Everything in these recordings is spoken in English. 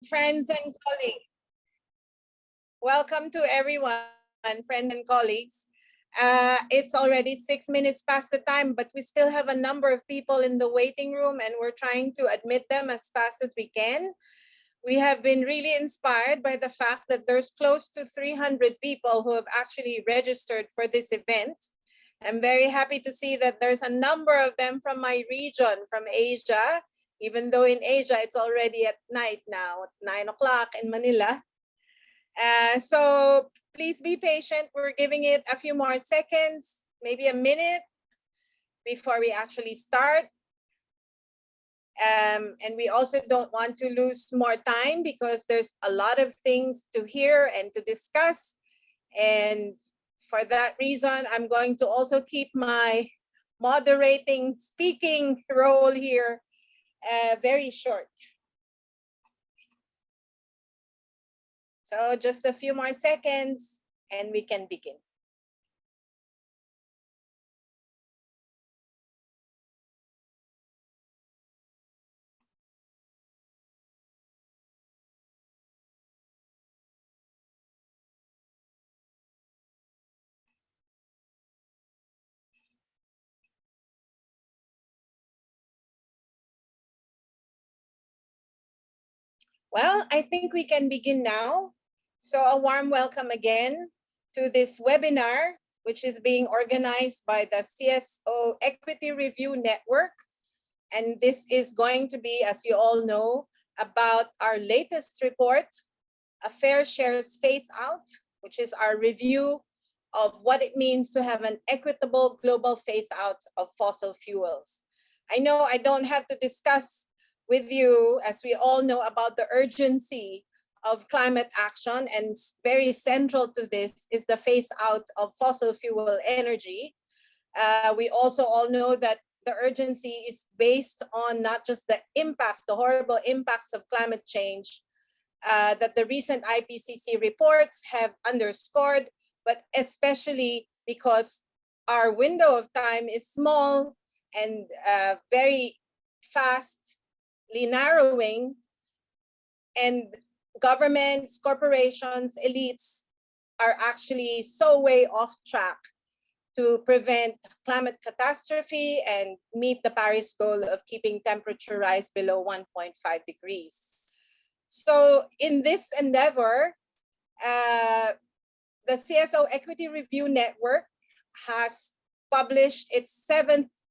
Friends and colleagues, welcome to everyone, friends and colleagues. It's already 6 minutes past the time, but we still have a number of people in the waiting room and we're trying to admit them as fast as we can. We have been really inspired by the fact that there's close to 300 people who have actually registered for this event. I'm very happy to see that there's a number of them from my region, from Asia, even though in Asia it's already at night now, at 9 o'clock in Manila. So please be patient. We're giving it a few more seconds, maybe a minute before we actually start. And we also don't want to lose more time because there's a lot of things to hear and to discuss. And for that reason, I'm going to also keep my moderating speaking role here very short. So just a few more seconds and we can begin. Well, I think we can begin now. So a warm welcome again to this webinar, which is being organized by the CSO Equity Review Network. And this is going to be, as you all know, about our latest report, A Fair Shares Phase Out, which is our review of what it means to have an equitable global phase out of fossil fuels. I know I don't have to discuss with you, as we all know, about the urgency of climate action, and very central to this is the phase out of fossil fuel energy. We also all know that the urgency is based on not just the impacts, the horrible impacts of climate change that the recent IPCC reports have underscored, but especially because our window of time is small and very fast narrowing, and governments, corporations, elites are actually so way off track to prevent climate catastrophe and meet the Paris goal of keeping temperature rise below 1.5 degrees. So in this endeavor, the CSO Equity Review Network has published its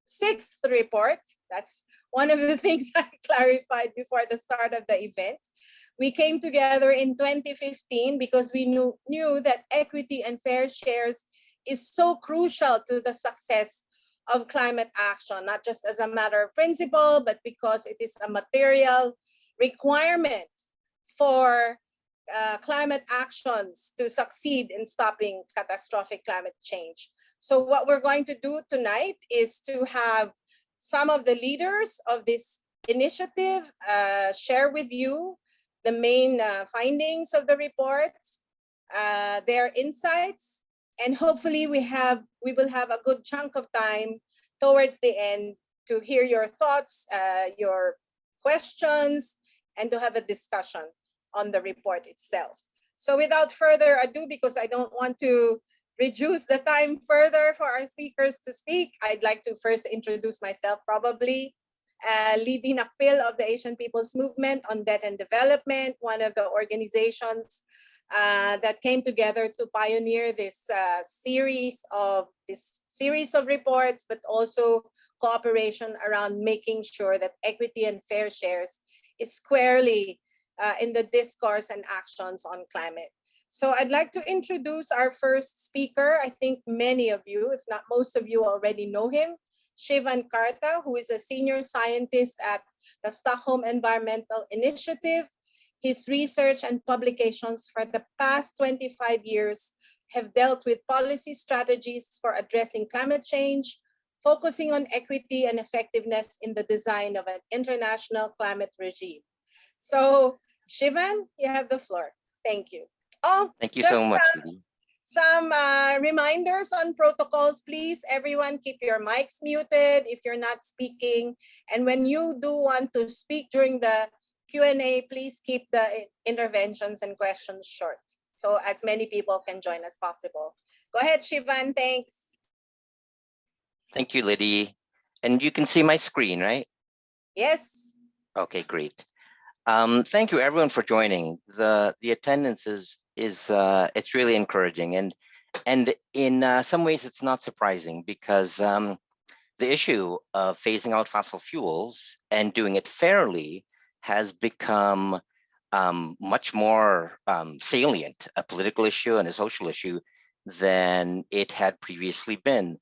sixth report. That's one of the things I clarified before the start of the event. We came together in 2015 because we knew that equity and fair shares is so crucial to the success of climate action, not just as a matter of principle, but because it is a material requirement for climate actions to succeed in stopping catastrophic climate change. So what we're going to do tonight is to have some of the leaders of this initiative share with you the main findings of the report, their insights, and hopefully we will have a good chunk of time towards the end to hear your thoughts, your questions, and to have a discussion on the report itself. So without further ado, because I don't want to reduce the time further for our speakers to speak, I'd like to first introduce myself probably. Lidy Nacpil of the Asian People's Movement on Debt and Development, one of the organizations that came together to pioneer this series of reports, but also cooperation around making sure that equity and fair shares is squarely in the discourse and actions on climate. So I'd like to introduce our first speaker. I think many of you, if not most of you, already know him, Sivan, who is a senior scientist at the Stockholm Environmental Initiative. His research and publications for the past 25 years have dealt with policy strategies for addressing climate change, focusing on equity and effectiveness in the design of an international climate regime. So Sivan, you have the floor. Thank you. Oh, thank you so much, Lidy. Some reminders on protocols, please. Everyone keep your mics muted if you're not speaking. And when you do want to speak during the Q&A, please keep the interventions and questions short so as many people can join as possible. Go ahead, Sivan, thanks. Thank you, Lidy. And you can see my screen, right? Yes. Okay, great. Thank you everyone for joining. The attendance is it's really encouraging, and in some ways it's not surprising because the issue of phasing out fossil fuels and doing it fairly has become much more salient, a political issue and a social issue than it had previously been.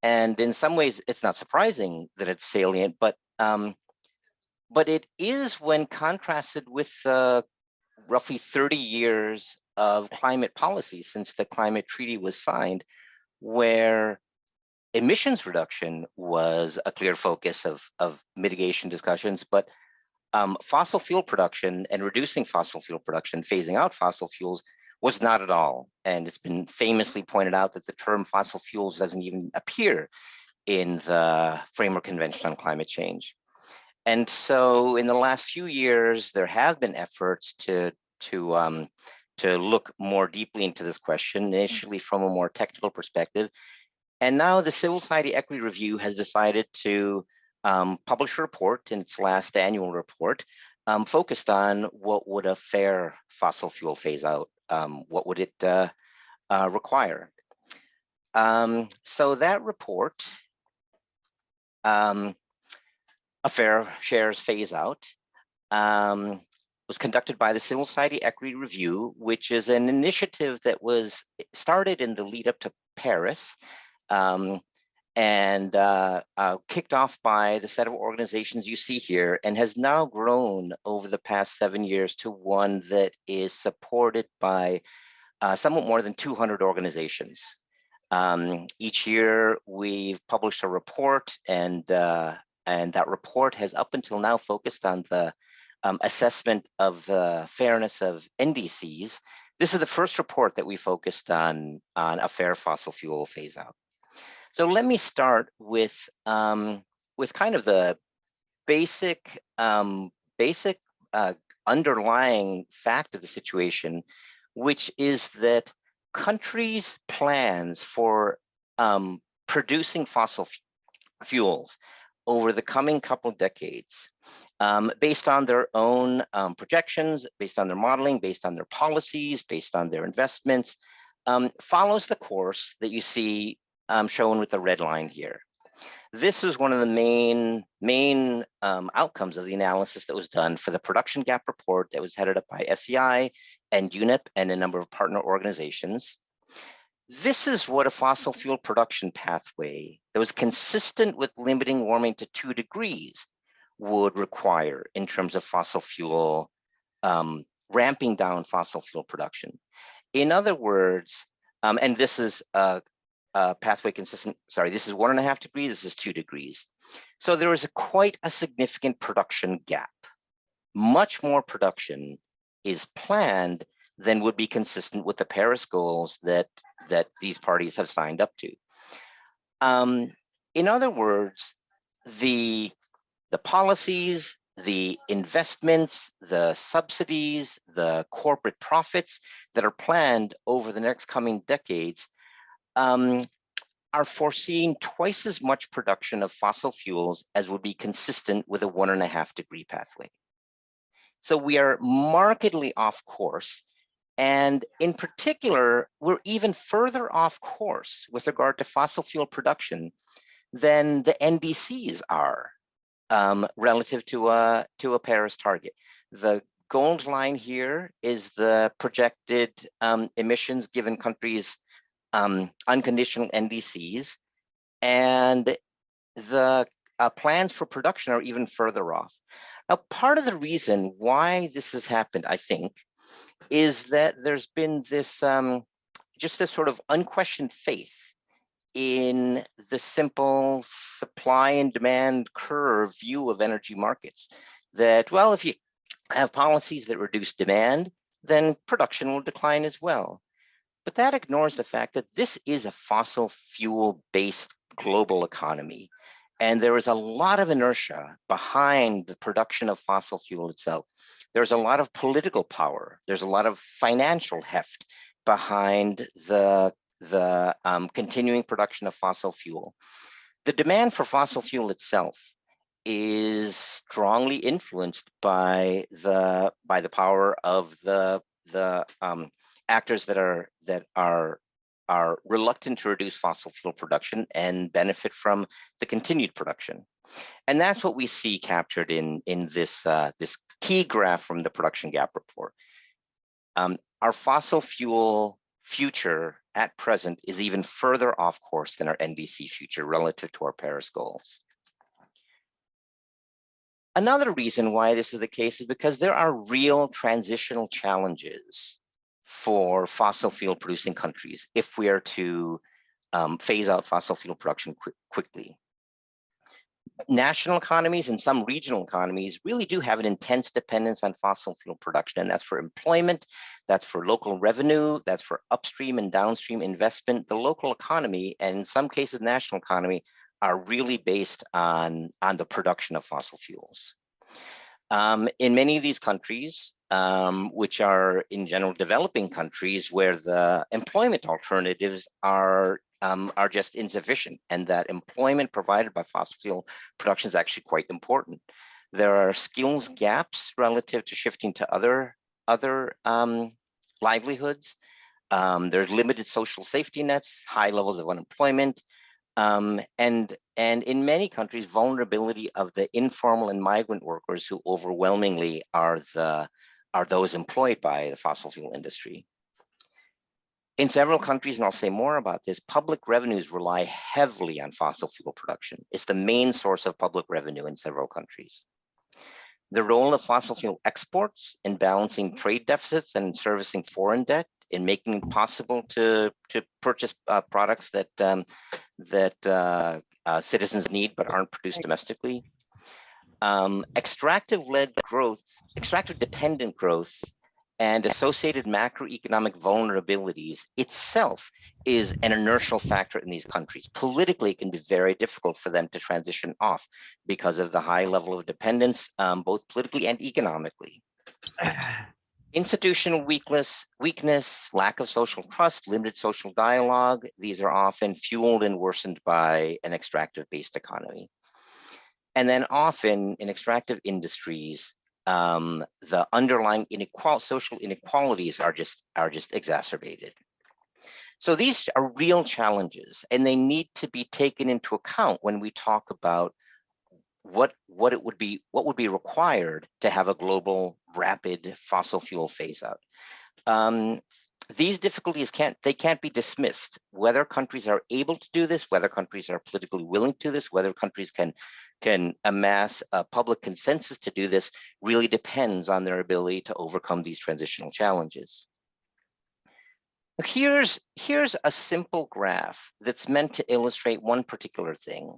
And in some ways, it's not surprising that it's salient, but it is when contrasted with roughly 30 years of climate policy since the climate treaty was signed, where emissions reduction was a clear focus of mitigation discussions, but fossil fuel production and reducing fossil fuel production, phasing out fossil fuels, was not at all. And it's been famously pointed out that the term fossil fuels doesn't even appear in the Framework Convention on Climate Change. And so in the last few years, there have been efforts to look more deeply into this question, initially from a more technical perspective. And now the Civil Society Equity Review has decided to publish a report in its last annual report focused on what would a fair fossil fuel phase out, what would it require. So that report, A Fair Shares Phase Out, was conducted by the Civil Society Equity Review, which is an initiative that was started in the lead up to Paris and kicked off by the set of organizations you see here, and has now grown over the past 7 years to one that is supported by somewhat more than 200 organizations. Each year we've published a report, and that report has up until now focused on the assessment of the fairness of NDCs. This is the first report that we focused on a fair fossil fuel phase out. So let me start with kind of the basic underlying fact of the situation, which is that countries' plans for producing fossil fuels over the coming couple decades, based on their own projections, based on their modeling, based on their policies, based on their investments, follows the course that you see shown with the red line here. This was one of the main outcomes of the analysis that was done for the production gap report that was headed up by SEI and UNEP and a number of partner organizations. This is what a fossil fuel production pathway that was consistent with limiting warming to 2 degrees would require in terms of fossil fuel, ramping down fossil fuel production. In other words, and this is a pathway consistent, sorry, this is 1.5 degrees, this is 2 degrees. So there is quite a significant production gap. Much more production is planned than would be consistent with the Paris goals that these parties have signed up to. In other words, the policies, the investments, the subsidies, the corporate profits that are planned over the next coming decades are foreseeing twice as much production of fossil fuels as would be consistent with a 1.5 degree pathway. So we are markedly off course. And in particular, we're even further off course with regard to fossil fuel production than the NDCs are relative to a Paris target. The gold line here is the projected emissions given countries' unconditional NDCs, and the plans for production are even further off. Now, part of the reason why this has happened, I think, is that there's been this just this sort of unquestioned faith in the simple supply and demand curve view of energy markets. That, well, if you have policies that reduce demand, then production will decline as well. But that ignores the fact that this is a fossil fuel-based global economy. And there is a lot of inertia behind the production of fossil fuel itself. There's a lot of political power. There's a lot of financial heft behind the continuing production of fossil fuel. The demand for fossil fuel itself is strongly influenced by the power of the actors that are reluctant to reduce fossil fuel production and benefit from the continued production. And that's what we see captured in this this key graph from the production gap report. Our fossil fuel future at present is even further off course than our NDC future relative to our Paris goals. Another reason why this is the case is because there are real transitional challenges for fossil fuel producing countries if we are to phase out fossil fuel production quickly. National economies and some regional economies really do have an intense dependence on fossil fuel production, and that's for employment, that's for local revenue, that's for upstream and downstream investment. The local economy, and in some cases national economy, are really based on the production of fossil fuels. In many of these countries, which are in general developing countries where the employment alternatives are just insufficient, and that employment provided by fossil fuel production is actually quite important. There are skills gaps relative to shifting to other livelihoods. There's limited social safety nets, high levels of unemployment, and in many countries, vulnerability of the informal and migrant workers who overwhelmingly are those employed by the fossil fuel industry. In several countries, and I'll say more about this, public revenues rely heavily on fossil fuel production. It's the main source of public revenue in several countries. The role of fossil fuel exports in balancing trade deficits and servicing foreign debt, in making it possible to purchase products that citizens need but aren't produced domestically. Extractive-led growth, extractive-dependent growth, and associated macroeconomic vulnerabilities itself is an inertial factor in these countries. Politically, it can be very difficult for them to transition off because of the high level of dependence, both politically and economically. Institutional weakness, lack of social trust, limited social dialogue, these are often fueled and worsened by an extractive-based economy. And then often in extractive industries, the underlying social inequalities are just exacerbated. So these are real challenges, and they need to be taken into account when we talk about what would be required to have a global rapid fossil fuel phase out. These difficulties can't be dismissed. Whether countries are able to do this, whether countries are politically willing to do this, whether countries can amass a public consensus to do this, really depends on their ability to overcome these transitional challenges. Here's a simple graph that's meant to illustrate one particular thing.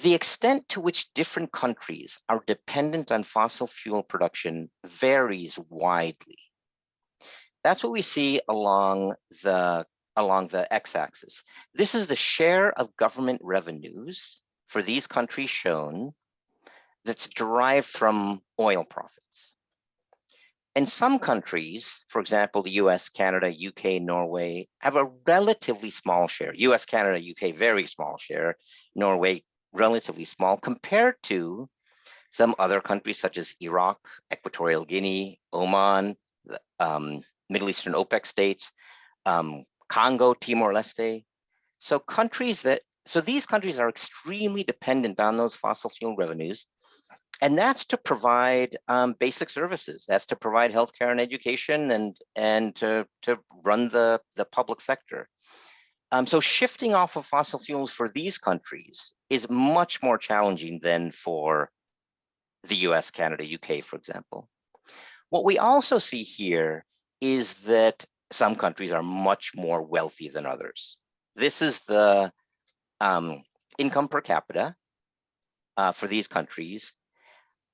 The extent to which different countries are dependent on fossil fuel production varies widely. That's what we see along the x-axis. This is the share of government revenues for these countries shown that's derived from oil profits. And some countries, for example, the US, Canada, UK, Norway, have a relatively small share. US, Canada, UK, very small share. Norway, relatively small compared to some other countries such as Iraq, Equatorial Guinea, Oman, Middle Eastern OPEC states, Congo, Timor-Leste. So these countries are extremely dependent on those fossil fuel revenues, and that's to provide basic services. That's to provide healthcare and education, and to run the public sector. So shifting off of fossil fuels for these countries is much more challenging than for the US, Canada, UK, for example. What we also see here is that some countries are much more wealthy than others. This is the income per capita for these countries.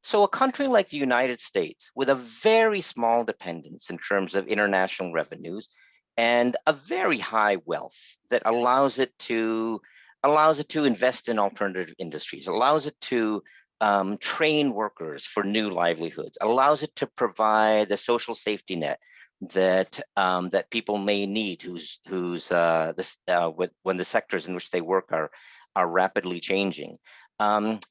So a country like the United States, with a very small dependence in terms of international revenues and a very high wealth that allows it to allows it to invest in alternative industries, allows it to train workers for new livelihoods, allows it to provide the social safety net that that people may need, when the sectors in which they work are rapidly changing.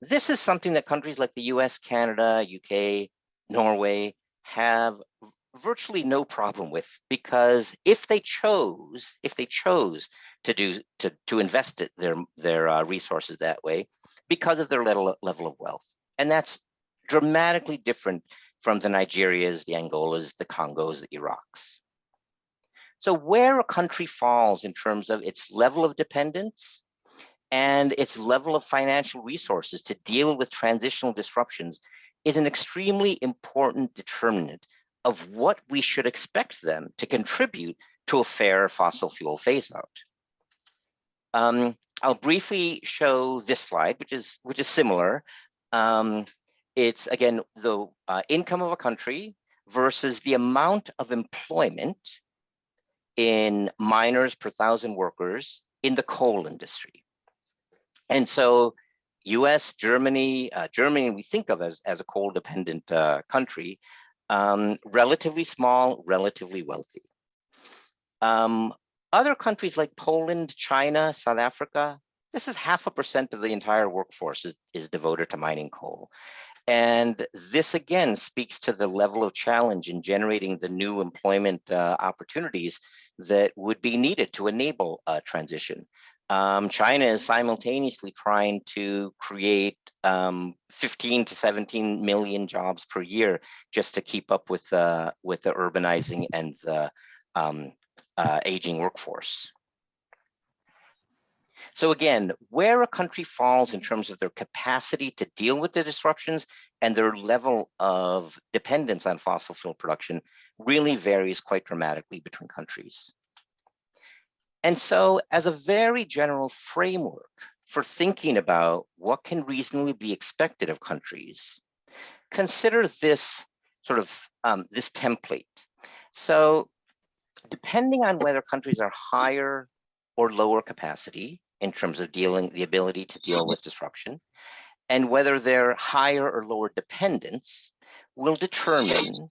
This is something that countries like the US, Canada, UK, Norway have virtually no problem with, because if they chose to invest their resources that way, because of their level of wealth. And that's dramatically different from the Nigerias, the Angolas, the Congos, the Iraqs. So where a country falls in terms of its level of dependence and its level of financial resources to deal with transitional disruptions is an extremely important determinant of what we should expect them to contribute to a fair fossil fuel phase out. I'll briefly show this slide, which is similar. It's again the income of a country versus the amount of employment in miners per 1,000 workers in the coal industry. And so US, Germany, we think of as a coal-dependent country, relatively small, relatively wealthy. Other countries like Poland, China, South Africa, this is 0.5% of the entire workforce is devoted to mining coal. And this again speaks to the level of challenge in generating the new employment opportunities that would be needed to enable a transition. China is simultaneously trying to create 15 to 17 million jobs per year just to keep up with the urbanizing and the aging workforce. So again, where a country falls in terms of their capacity to deal with the disruptions and their level of dependence on fossil fuel production really varies quite dramatically between countries. And so as a very general framework for thinking about what can reasonably be expected of countries, consider this sort of this template. So depending on whether countries are higher or lower capacity in terms of the ability to deal with disruption, and whether they're higher or lower dependence will determine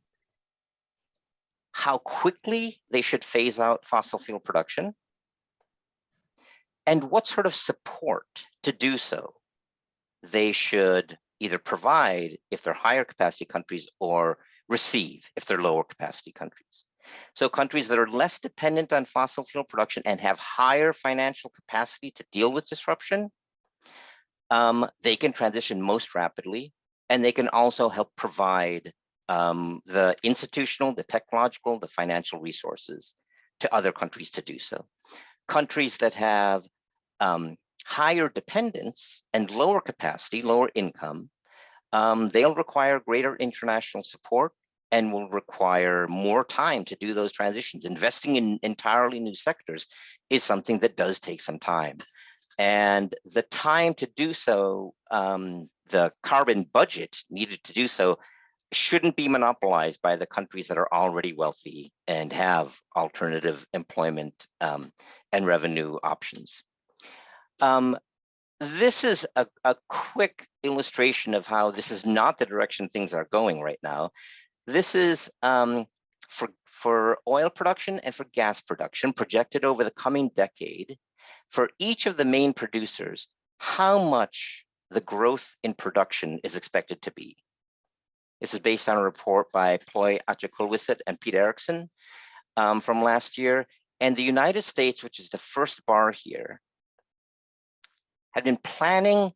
how quickly they should phase out fossil fuel production and what sort of support to do so they should either provide if they're higher capacity countries or receive if they're lower capacity countries. So countries that are less dependent on fossil fuel production and have higher financial capacity to deal with disruption, they can transition most rapidly, and they can also help provide the institutional, the technological, the financial resources to other countries to do so. Countries that have higher dependence and lower capacity, lower income, they'll require greater international support and will require more time to do those transitions. Investing in entirely new sectors is something that does take some time. And the time to do so, the carbon budget needed to do so, shouldn't be monopolized by the countries that are already wealthy and have alternative employment and revenue options. This is a quick illustration of how this is not the direction things are going right now. This is for oil production and for gas production projected over the coming decade for each of the main producers, how much the growth in production is expected to be. This is based on a report by Ploy Achakulwisit and Pete Erickson from last year. And the United States, which is the first bar here, had been planning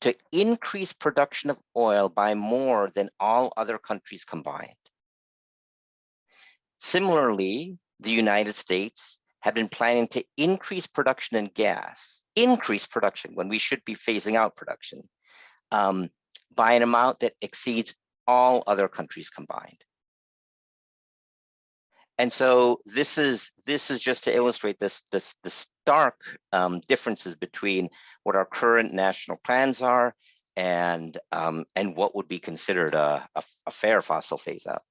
to increase production of oil by more than all other countries combined. Similarly, the United States had been planning to increase production in gas, increase production when we should be phasing out production, by an amount that exceeds all other countries combined. And so this is just to illustrate the stark differences between what our current national plans are and what would be considered a fair fossil phase out.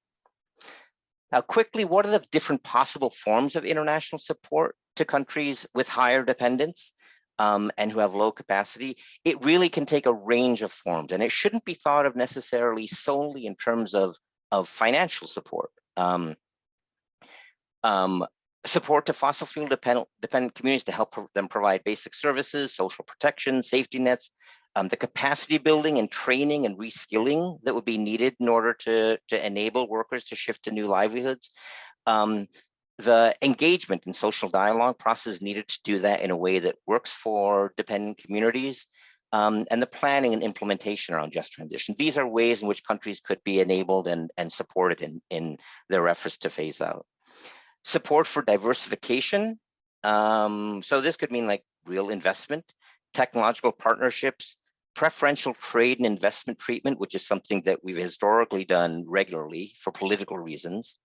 Now, quickly, what are the different possible forms of international support to countries with higher dependence? and who have low capacity, it really can take a range of forms, and it shouldn't be thought of necessarily solely in terms of financial support. Support to fossil fuel dependent communities to help them provide basic services, social protection, safety nets, the capacity building and training and reskilling that would be needed in order to enable workers to shift to new livelihoods. The engagement and social dialogue process needed to do that in a way that works for dependent communities, and the planning and implementation around just transition. These are ways in which countries could be enabled and supported in their efforts to phase out. Support for diversification. So this could mean like real investment, technological partnerships, preferential trade and investment treatment, which is something that we've historically done regularly for political reasons.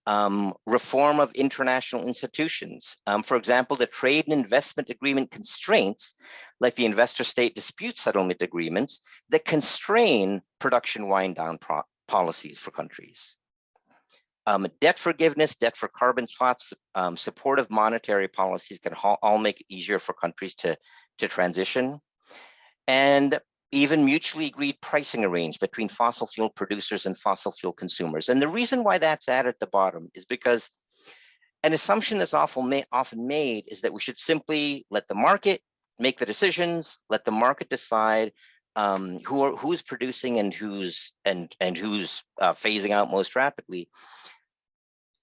Reform of international institutions. For example, the trade and investment agreement constraints, like the investor-state dispute settlement agreements, that constrain production wind-down policies for countries. Debt forgiveness, debt for carbon swaps, supportive monetary policies can all make it easier for countries to transition. And even mutually agreed pricing arranged between fossil fuel producers and fossil fuel consumers. And the reason why that's added at the bottom is because an assumption that's often made is that we should simply let the market make the decisions, let the market decide who's producing and who's phasing out most rapidly.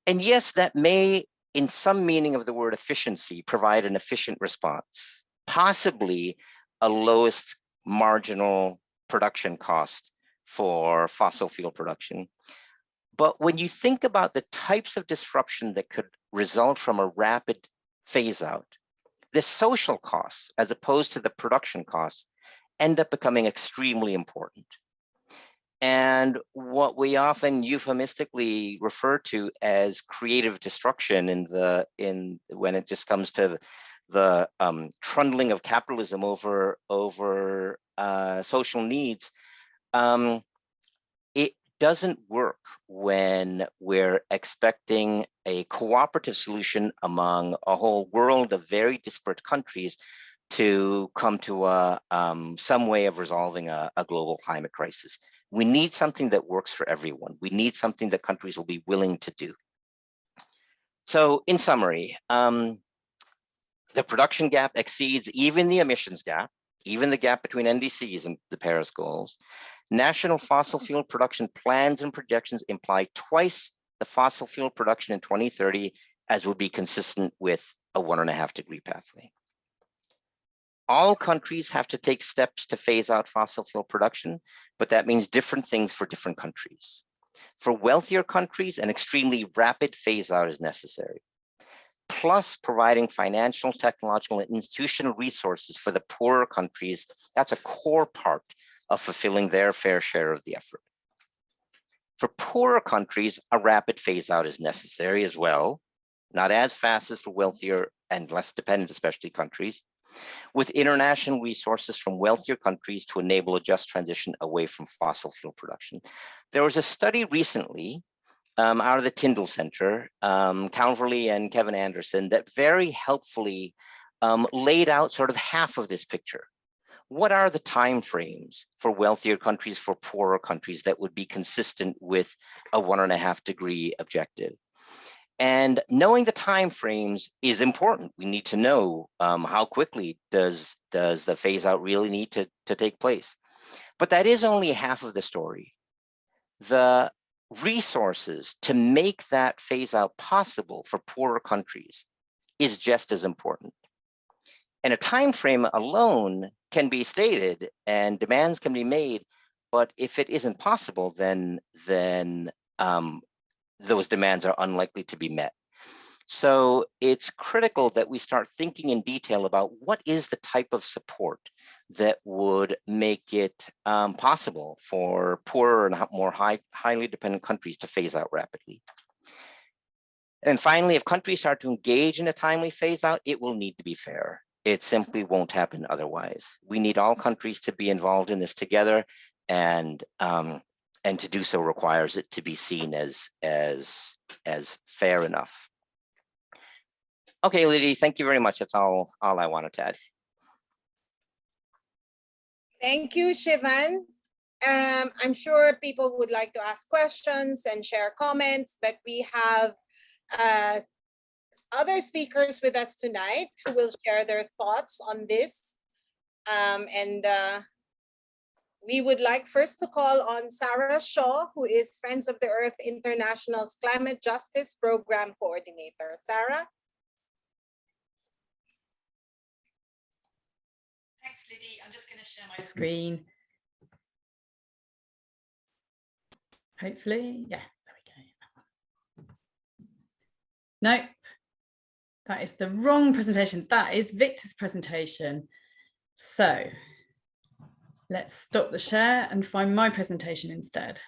And yes, that may, in some meaning of the word efficiency, provide an efficient response, possibly a lowest marginal production cost for fossil fuel production. But when you think about the types of disruption that could result from a rapid phase out, the social costs, as opposed to the production costs, end up becoming extremely important. And what we often euphemistically refer to as creative destruction when it just comes to the trundling of capitalism over social needs, it doesn't work when we're expecting a cooperative solution among a whole world of very disparate countries to come to some way of resolving a global climate crisis. We need something that works for everyone. We need something that countries will be willing to do. So in summary, the production gap exceeds even the emissions gap, even the gap between NDCs and the Paris goals. National fossil fuel production plans and projections imply twice the fossil fuel production in 2030 as would be consistent with a 1.5 degree pathway. All countries have to take steps to phase out fossil fuel production, but that means different things for different countries. For wealthier countries, an extremely rapid phase out is necessary. Plus, providing financial, technological, and institutional resources for the poorer countries, that's a core part of fulfilling their fair share of the effort. For poorer countries, a rapid phase out is necessary as well, not as fast as for wealthier and less dependent, especially countries, with international resources from wealthier countries to enable a just transition away from fossil fuel production. There was a study recently out of the Tyndall Center, Calverley and Kevin Anderson, that very helpfully laid out sort of half of this picture. What are the timeframes for wealthier countries, for poorer countries that would be consistent with a 1.5 degree objective? And knowing the timeframes is important. We need to know how quickly does the phase out really need to take place. But that is only half of the story. The resources to make that phase out possible for poorer countries is just as important. And a time frame alone can be stated and demands can be made, but if it isn't possible, then those demands are unlikely to be met. So it's critical that we start thinking in detail about what is the type of support that would make it possible for poorer and more highly dependent countries to phase out rapidly. And finally, if countries start to engage in a timely phase out, it will need to be fair. It simply won't happen otherwise. We need all countries to be involved in this together, and to do so requires it to be seen as fair enough. Okay, Lidy, thank you very much. That's all I wanted to add. Thank you, Sivan. I'm sure people would like to ask questions and share comments, but we have other speakers with us tonight who will share their thoughts on this. We would like first to call on Sara Shaw, who is Friends of the Earth International's Climate Justice Program Coordinator. Sara? Thanks, Lidy. I'm just going to share my screen. Hopefully, yeah, there we go. Nope, that is the wrong presentation. That is Victor's presentation. So let's stop the share and find my presentation instead.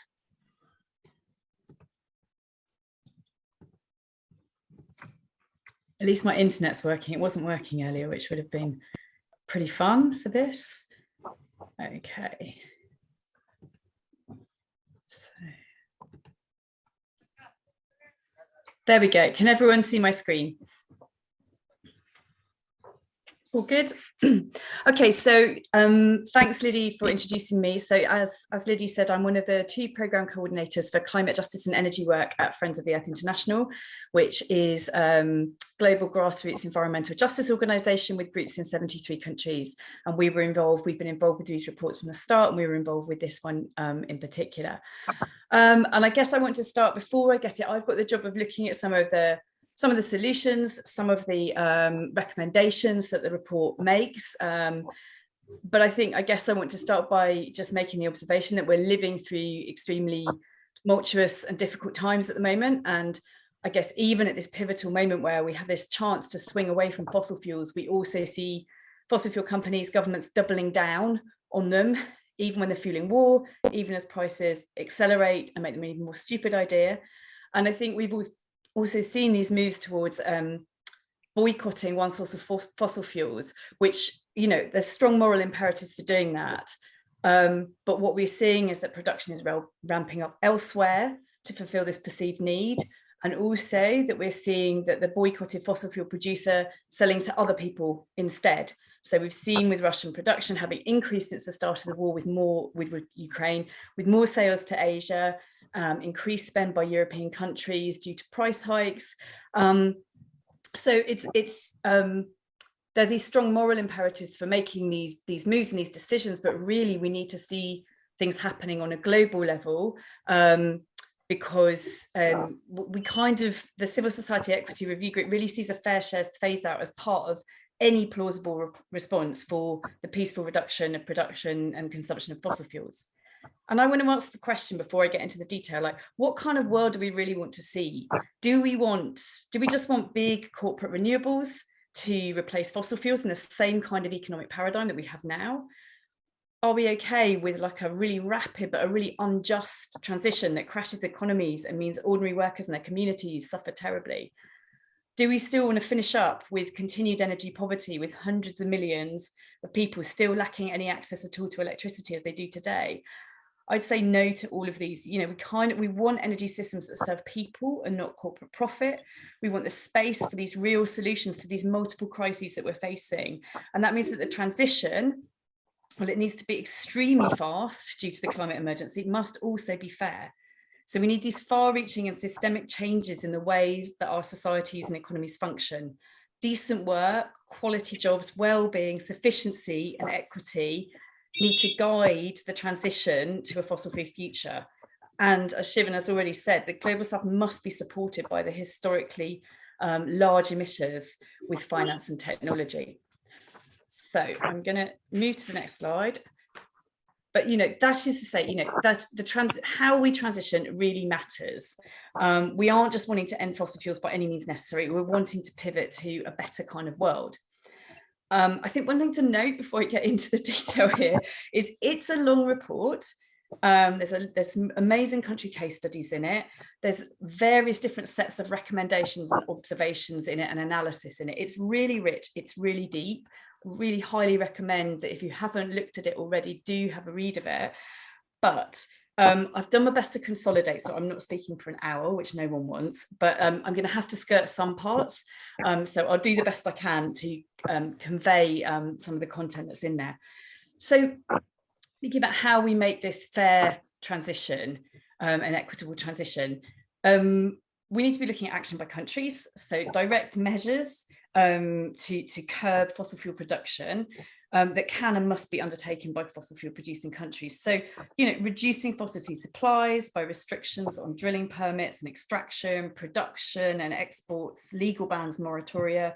At least my internet's working. It wasn't working earlier, which would have been pretty fun for this. Okay. So there we go. Can everyone see my screen? All good. Okay, so thanks, Lidy, for introducing me. So as Lidy said, I'm one of the 2 program coordinators for climate justice and energy work at Friends of the Earth International, which is global grassroots environmental justice organisation with groups in 73 countries. And we've been involved with these reports from the start, and we were involved with this one in particular. And I guess I want to start, before I get it, I've got the job of looking at some of the solutions, some of the recommendations that the report makes. But I guess I want to start by just making the observation that we're living through extremely tumultuous and difficult times at the moment. And I guess even at this pivotal moment where we have this chance to swing away from fossil fuels, we also see fossil fuel companies, governments doubling down on them, even when they're fueling war, even as prices accelerate and make them an even more stupid idea. And I think we've also seen these moves towards boycotting one source of fossil fuels, which, there's strong moral imperatives for doing that. But what we're seeing is that production is ramping up elsewhere to fulfill this perceived need. And also that we're seeing that the boycotted fossil fuel producer selling to other people instead. So we've seen with Russian production having increased since the start of the war with Ukraine, with more sales to Asia, increased spend by European countries due to price hikes. So there are these strong moral imperatives for making these moves and these decisions, but really we need to see things happening on a global level, because the Civil Society Equity Review Group really sees a fair shares phase out as part of any plausible response for the peaceful reduction of production and consumption of fossil fuels. And I want to answer the question before I get into the detail, like, what kind of world do we really want to see? Do we just want big corporate renewables to replace fossil fuels in the same kind of economic paradigm that we have now? Are we okay with like a really rapid but a really unjust transition that crashes economies and means ordinary workers and their communities suffer terribly? Do we still want to finish up with continued energy poverty, with hundreds of millions of people still lacking any access at all to electricity as they do today? I'd say no to all of these. We want energy systems that serve people and not corporate profit. We want the space for these real solutions to these multiple crises that we're facing. And that means that the transition, well, it needs to be extremely fast due to the climate emergency. It must also be fair. So we need these far-reaching and systemic changes in the ways that our societies and economies function. Decent work, quality jobs, well-being, sufficiency and equity need to guide the transition to a fossil-free future. And as Sivan has already said, the Global South must be supported by the historically large emitters with finance and technology. So I'm going to move to the next slide. But, that is to say, that how we transition really matters. We aren't just wanting to end fossil fuels by any means necessary. We're wanting to pivot to a better kind of world. I think one thing to note before I get into the detail here is it's a long report. There's some amazing country case studies in it. There's various different sets of recommendations and observations in it and analysis in it. It's really rich. It's really deep. Really highly recommend that if you haven't looked at it already, do have a read of it. But I've done my best to consolidate, so I'm not speaking for an hour, which no one wants, but I'm going to have to skirt some parts. So I'll do the best I can to convey some of the content that's in there. So thinking about how we make this fair transition, an equitable transition, we need to be looking at action by countries, so direct measures to curb fossil fuel production that can and must be undertaken by fossil fuel producing countries. So, reducing fossil fuel supplies by restrictions on drilling permits and extraction, production and exports, legal bans, moratoria,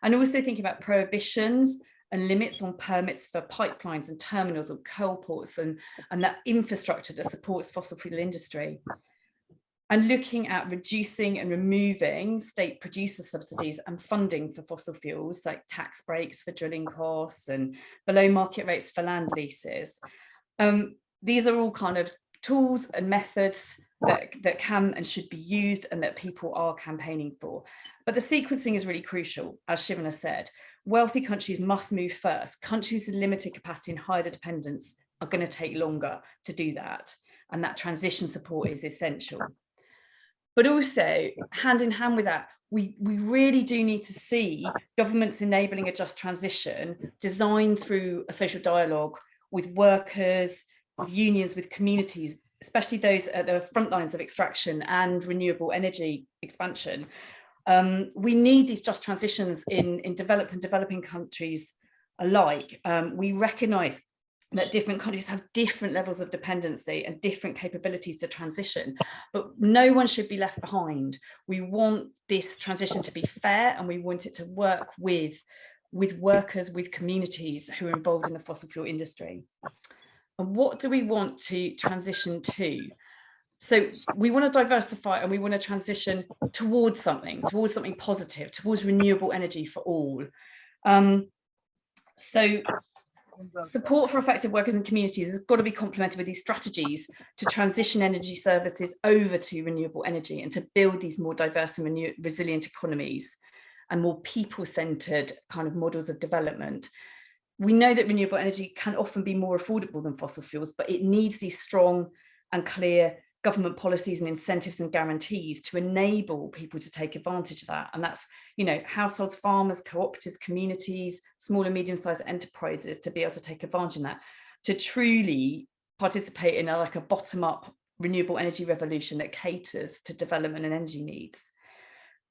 and also thinking about prohibitions and limits on permits for pipelines and terminals or coal ports and that infrastructure that supports fossil fuel industry. And looking at reducing and removing state producer subsidies and funding for fossil fuels, like tax breaks for drilling costs and below market rates for land leases. These are all kind of tools and methods that can and should be used and that people are campaigning for. But the sequencing is really crucial, as Sivan has said. Wealthy countries must move first. Countries with limited capacity and higher dependence are going to take longer to do that. And that transition support is essential. But also, hand in hand with that, we really do need to see governments enabling a just transition designed through a social dialogue with workers, with unions, with communities, especially those at the front lines of extraction and renewable energy expansion. We need these just transitions in developed and developing countries alike. We recognise that different countries have different levels of dependency and different capabilities to transition, but no one should be left behind. We want this transition to be fair, and we want it to work with workers, with communities who are involved in the fossil fuel industry. And what do we want to transition to? So we want to diversify, and we want to transition towards something positive, towards renewable energy for all. So support for affected workers and communities has got to be complemented with these strategies to transition energy services over to renewable energy and to build these more diverse and resilient economies and more people-centered kind of models of development. We know that renewable energy can often be more affordable than fossil fuels, but it needs these strong and clear government policies and incentives and guarantees to enable people to take advantage of that. And that's, households, farmers, cooperatives, communities, small and medium-sized enterprises to be able to take advantage of that, to truly participate in a bottom-up renewable energy revolution that caters to development and energy needs.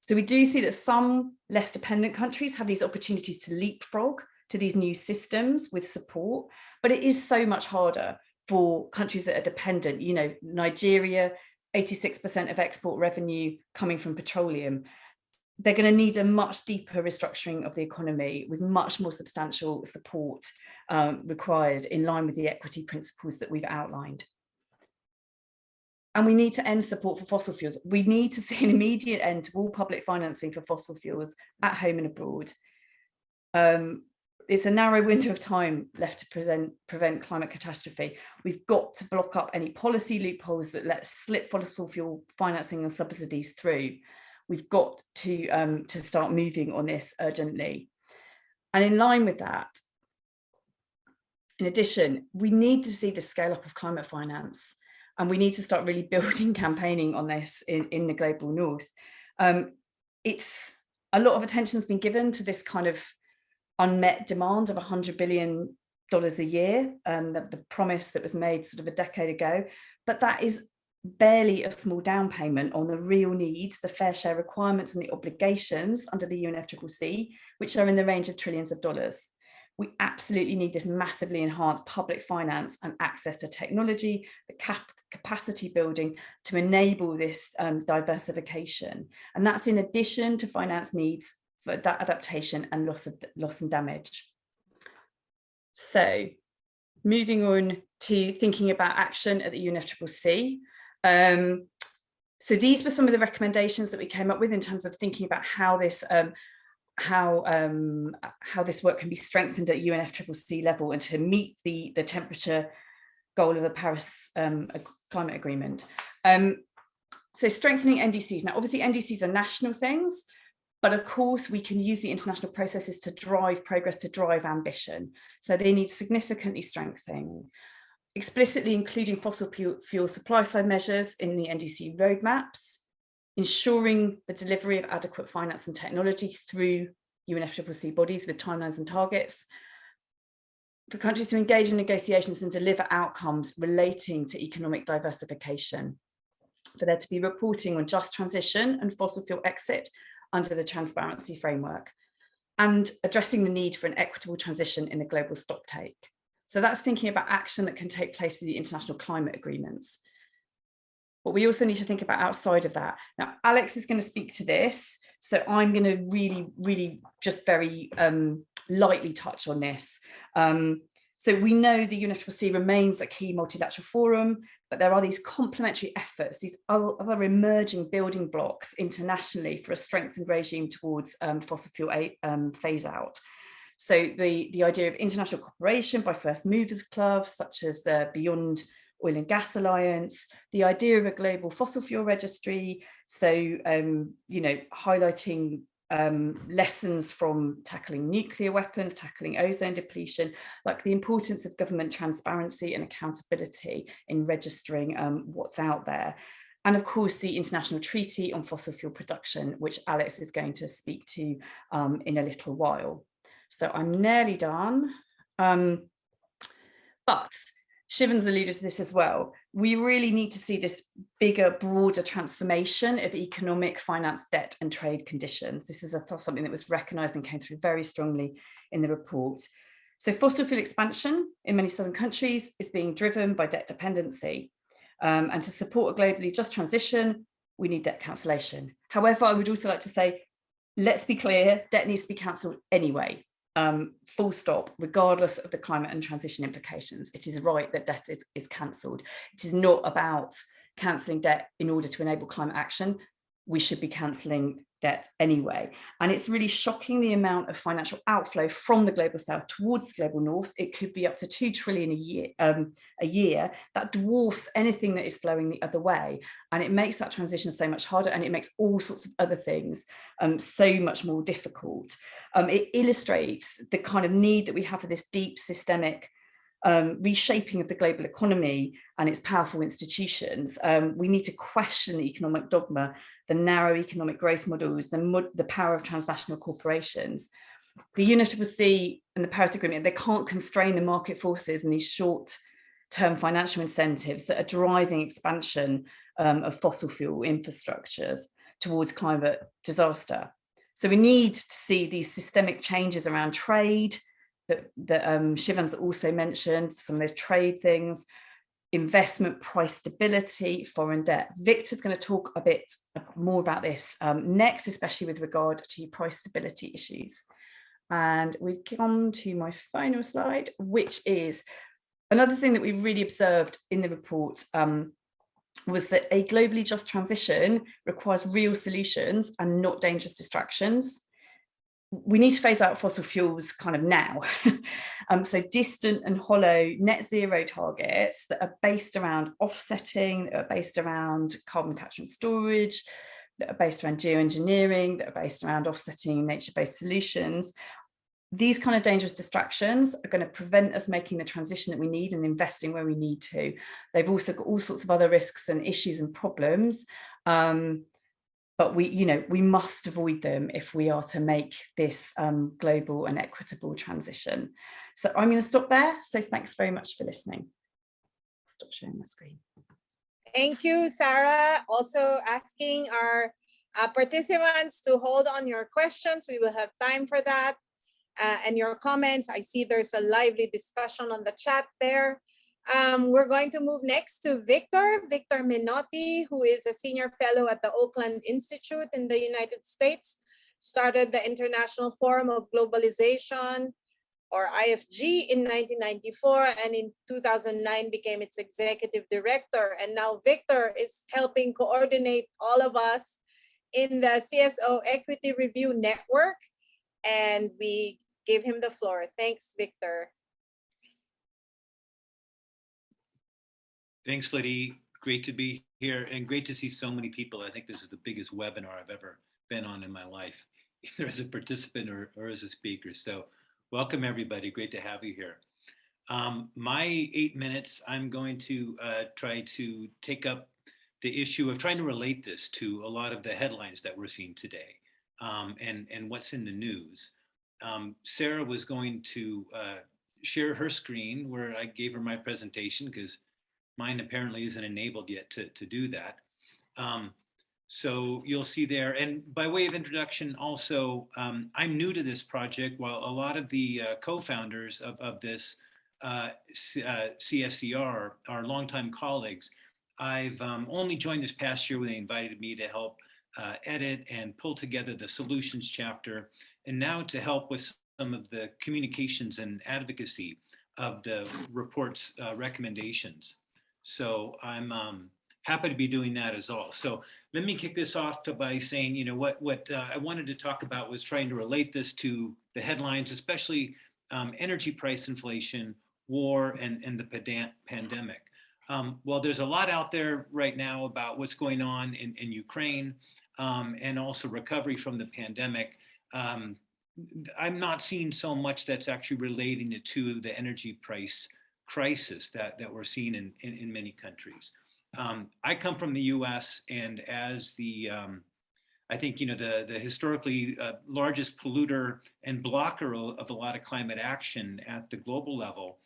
So we do see that some less dependent countries have these opportunities to leapfrog to these new systems with support, but it is so much harder for countries that are dependent. Nigeria, 86% of export revenue coming from petroleum. They're going to need a much deeper restructuring of the economy with much more substantial support required in line with the equity principles that we've outlined. And we need to end support for fossil fuels. We need to see an immediate end to all public financing for fossil fuels at home and abroad. It's a narrow window of time left to prevent climate catastrophe. We've got to block up any policy loopholes that let slip fossil fuel financing and subsidies through. We've got to start moving on this urgently. And in line with that, in addition, we need to see the scale up of climate finance, and we need to start really building campaigning on this in the global north. It's a lot of attention has been given to this kind of unmet demand of $100 billion a year, the promise that was made sort of a decade ago, but that is barely a small down payment on the real needs, the fair share requirements and the obligations under the UNFCCC, which are in the range of trillions of dollars. We absolutely need this massively enhanced public finance and access to technology, the capacity building to enable this diversification. And that's in addition to finance needs for that adaptation and loss and damage. So moving on to thinking about action at the UNFCCC. So these were some of the recommendations that we came up with in terms of thinking about how this work can be strengthened at UNFCCC level and to meet the temperature goal of the Paris Climate Agreement. So strengthening NDCs. Now, obviously NDCs are national things, but of course we can use the international processes to drive progress, to drive ambition. So they need significantly strengthening, explicitly including fossil fuel supply side measures in the NDC roadmaps, ensuring the delivery of adequate finance and technology through UNFCCC bodies with timelines and targets, for countries to engage in negotiations and deliver outcomes relating to economic diversification, for there to be reporting on just transition and fossil fuel exit under the transparency framework, and addressing the need for an equitable transition in the global stocktake. So that's thinking about action that can take place through the international climate agreements. But we also need to think about outside of that. Now, Alex is going to speak to this, so I'm going to really just very lightly touch on this. So we know the UNFCCC remains a key multilateral forum, but there are these complementary efforts, these other emerging building blocks internationally for a strengthened regime towards fossil fuel phase out. So the idea of international cooperation by first movers clubs, such as the Beyond Oil and Gas Alliance, the idea of a global fossil fuel registry, so you know, highlighting lessons from tackling nuclear weapons, tackling ozone depletion, like the importance of government transparency and accountability in registering what's out there. And of course, the International Treaty on Fossil Fuel Production, which Alex is going to speak to in a little while. So I'm nearly done. But Sivan's alluded to this as well. We really need to see this bigger, broader transformation of economic, finance, debt and trade conditions. This is something that was recognised and came through very strongly in the report. So fossil fuel expansion in many southern countries is being driven by debt dependency. And to support a globally just transition, we need debt cancellation. However, I would also like to say, let's be clear, debt needs to be cancelled anyway. Full stop, regardless of the climate and transition implications. It is right that debt is cancelled. It is not about cancelling debt in order to enable climate action. We should be cancelling debt anyway. And it's really shocking the amount of financial outflow from the global south towards the global north. It could be up to 2 trillion a year. That dwarfs anything that is flowing the other way. And it makes that transition so much harder, and it makes all sorts of other things so much more difficult. It illustrates the kind of need that we have for this deep systemic reshaping of the global economy and its powerful institutions. We need to question the economic dogma, the narrow economic growth models, the power of transnational corporations. The UNFCCC and the Paris Agreement, they can't constrain the market forces and these short-term financial incentives that are driving expansion of fossil fuel infrastructures towards climate disaster. So we need to see these systemic changes around trade, that Sivan's also mentioned, some of those trade things, investment, price stability, foreign debt. Victor's going to talk a bit more about this next, especially with regard to price stability issues. And we've come to my final slide, which is another thing that we really observed in the report was that a globally just transition requires real solutions and not dangerous distractions. We need to phase out fossil fuels kind of now. So distant and hollow net zero targets that are based around offsetting, that are based around carbon capture and storage, that are based around geoengineering, that are based around offsetting nature-based solutions. These kind of dangerous distractions are going to prevent us making the transition that we need and investing where we need to. They've also got all sorts of other risks and issues and problems. But we must avoid them if we are to make this global and equitable transition. So I'm going to stop there. So thanks very much for listening. Stop sharing my screen. Thank you, Sara. Also asking our participants to hold on your questions. We will have time for that. And your comments. I see there's a lively discussion on the chat there. We're going to move next to Victor Menotti, who is a senior fellow at the Oakland Institute in the United States, started the International Forum of Globalization, or IFG, in 1994, and in 2009 became its executive director. And now Victor is helping coordinate all of us in the CSO Equity Review Network, and we give him the floor. Thanks, Victor. Thanks, Lidy. Great to be here and great to see so many people. I think this is the biggest webinar I've ever been on in my life, either as a participant or as a speaker. So welcome, everybody. Great to have you here. My 8 minutes, I'm going to try to take up the issue of trying to relate this to a lot of the headlines that we're seeing today and what's in the news. Sara was going to share her screen where I gave her my presentation because mine apparently isn't enabled yet to do that. So you'll see there, and by way of introduction also, I'm new to this project while a lot of the co-founders of this CFCR are longtime colleagues. I've only joined this past year when they invited me to help edit and pull together the solutions chapter, and now to help with some of the communications and advocacy of the report's recommendations. So I'm happy to be doing that as well. So let me kick this off by saying, you know, what I wanted to talk about was trying to relate this to the headlines, especially energy price inflation, war, and the pandemic. Well, there's a lot out there right now about what's going on in Ukraine and also recovery from the pandemic. I'm not seeing so much that's actually relating it to the energy price crisis that we're seeing in many countries. I come from the US, and as the I think, you know, the historically largest polluter and blocker of a lot of climate action at the global level,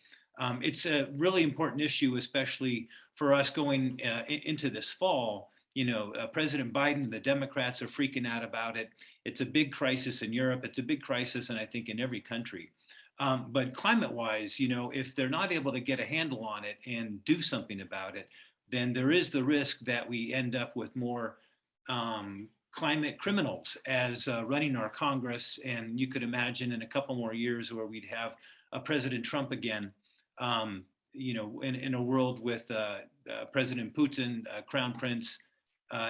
it's a really important issue, especially for us going into this fall. You know, President Biden and the Democrats are freaking out about it. It's a big crisis in Europe. It's a big crisis, and I think in every country. But climate-wise, you know, if they're not able to get a handle on it and do something about it, then there is the risk that we end up with more climate criminals as running our Congress. And you could imagine in a couple more years where we'd have President Trump again, you know, in a world with President Putin, Crown Prince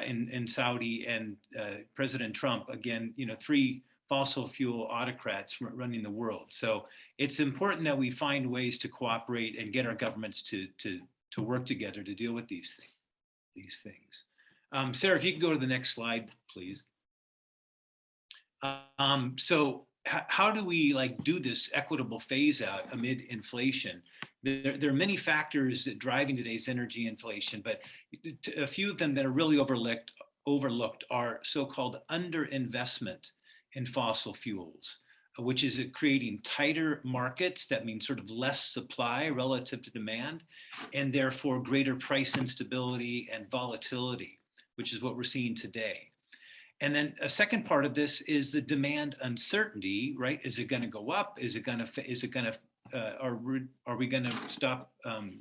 in Saudi, and President Trump, again, you know, three fossil fuel autocrats running the world. So it's important that we find ways to cooperate and get our governments to work together to deal with these things. Sarah, if you could go to the next slide, please. So how do we do this equitable phase out amid inflation? There are many factors that driving today's energy inflation, but a few of them that are really overlooked are so-called underinvestment in fossil fuels, which is creating tighter markets. That means sort of less supply relative to demand, and therefore greater price instability and volatility, which is what we're seeing today. And then a second part of this is the demand uncertainty, right? Is it going to go up? Are we going to stop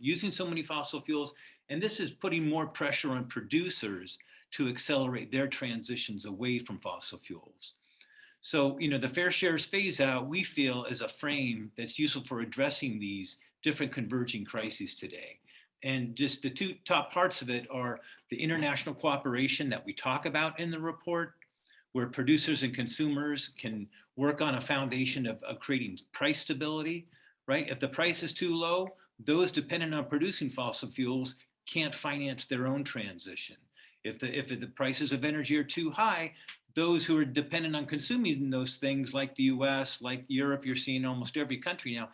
using so many fossil fuels? And this is putting more pressure on producers to accelerate their transitions away from fossil fuels. So, you know, the fair shares phase out, we feel, is a frame that's useful for addressing these different converging crises today. And just the two top parts of it are the international cooperation that we talk about in the report, where producers and consumers can work on a foundation of creating price stability, right? If the price is too low, those dependent on producing fossil fuels can't finance their own transition. If the prices of energy are too high, those who are dependent on consuming those things, like the US, like Europe, you're seeing almost every country now,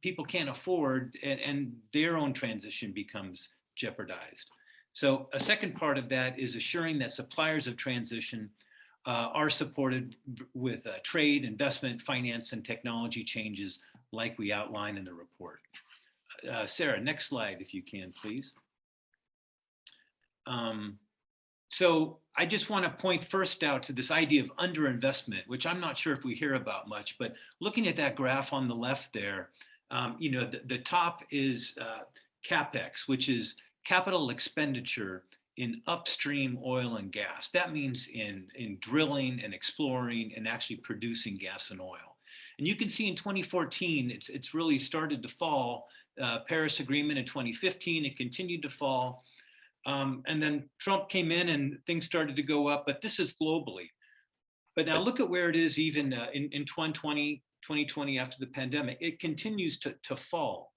people can't afford, and their own transition becomes jeopardized. So a second part of that is assuring that suppliers of transition are supported with trade, investment, finance, and technology changes like we outline in the report. Sarah, next slide, if you can, please. So I just want to point first out to this idea of underinvestment, which I'm not sure if we hear about much, but looking at that graph on the left there, you know, the top is CapEx, which is capital expenditure in upstream oil and gas. That means in drilling and exploring and actually producing gas and oil. And you can see in 2014, it's really started to fall. Paris Agreement in 2015, it continued to fall. And then Trump came in and things started to go up, but this is globally. But now look at where it is even in 2020 after the pandemic. It continues to fall.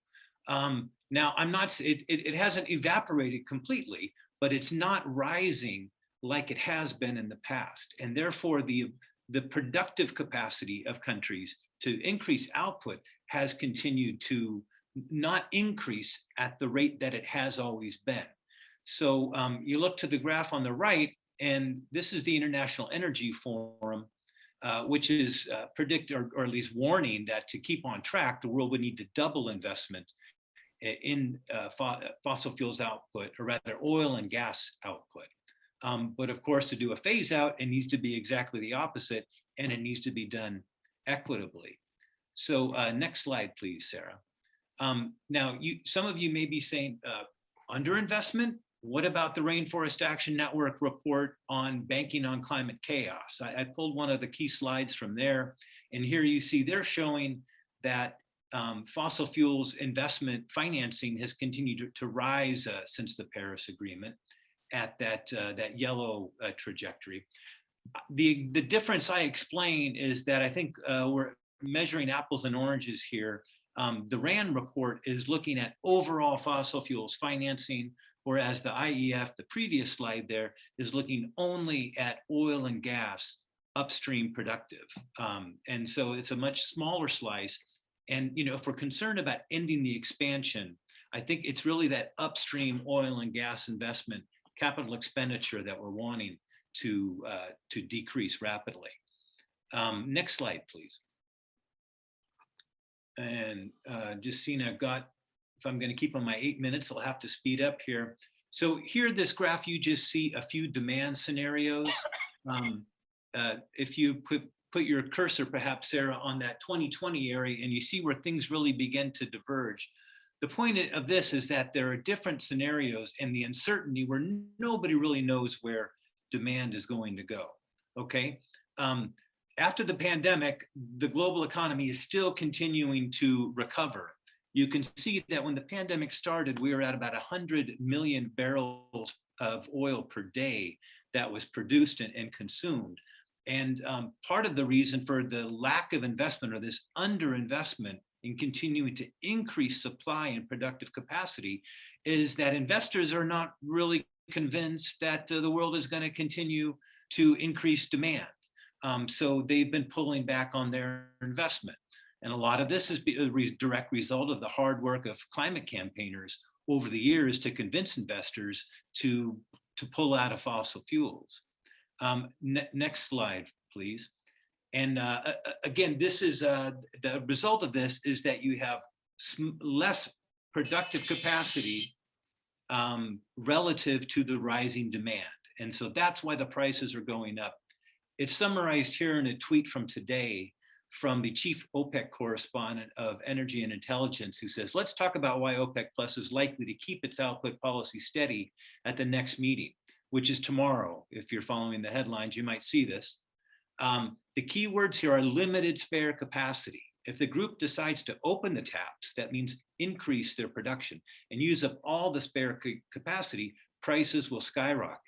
Now, it hasn't evaporated completely, but it's not rising like it has been in the past. And therefore, the productive capacity of countries to increase output has continued to not increase at the rate that it has always been. So you look to the graph on the right, and this is the International Energy Forum which is predict or at least warning that to keep on track, the world would need to double investment in fossil fuels output, or rather oil and gas output. But of course, to do a phase out, it needs to be exactly the opposite, and it needs to be done equitably. So next slide, please, Sara. Now, some of you may be saying, underinvestment? What about the Rainforest Action Network report on banking on climate chaos? I pulled one of the key slides from there, and here you see they're showing that fossil fuels investment financing has continued to rise since the Paris Agreement at that yellow trajectory. The difference I explain is that I think we're measuring apples and oranges here. The RAND report is looking at overall fossil fuels financing, whereas the IEF, the previous slide there, is looking only at oil and gas upstream productive. And so it's a much smaller slice. And if we're concerned about ending the expansion, I think it's really that upstream oil and gas investment, capital expenditure that we're wanting to decrease rapidly. Next slide, please. And just seeing I've got, if I'm going to keep on my 8 minutes, I'll have to speed up here. So here, this graph, you just see a few demand scenarios. If you put your cursor, perhaps, Sara, on that 2020 area, and you see where things really begin to diverge. The point of this is that there are different scenarios and the uncertainty where nobody really knows where demand is going to go, okay? After the pandemic, the global economy is still continuing to recover. You can see that when the pandemic started, we were at about 100 million barrels of oil per day that was produced and consumed. And part of the reason for the lack of investment, or this underinvestment in continuing to increase supply and productive capacity, is that investors are not really convinced that the world is going to continue to increase demand. So they've been pulling back on their investment. And a lot of this is a direct result of the hard work of climate campaigners over the years to convince investors to pull out of fossil fuels. Next slide, please. And again, this is the result of this is that you have less productive capacity relative to the rising demand. And so that's why the prices are going up. It's summarized here in a tweet from today from the chief OPEC correspondent of Energy and Intelligence, who says, let's talk about why OPEC Plus is likely to keep its output policy steady at the next meeting, which is tomorrow. If you're following the headlines, you might see this. The key words here are limited spare capacity. If the group decides to open the taps, that means increase their production and use up all the spare capacity, prices will skyrocket.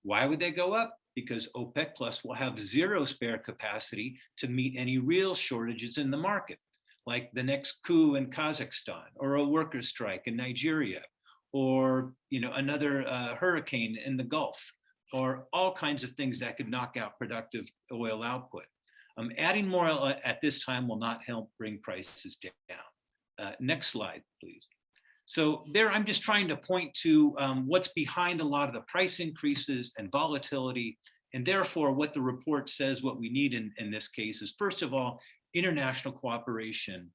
Why would they go up? Because OPEC Plus will have zero spare capacity to meet any real shortages in the market, like the next coup in Kazakhstan, or a worker strike in Nigeria, or another hurricane in the Gulf, or all kinds of things that could knock out productive oil output. Adding more oil at this time will not help bring prices down. Next slide, please. So there, I'm just trying to point to what's behind a lot of the price increases and volatility, and therefore what the report says what we need in this case is, first of all, international cooperation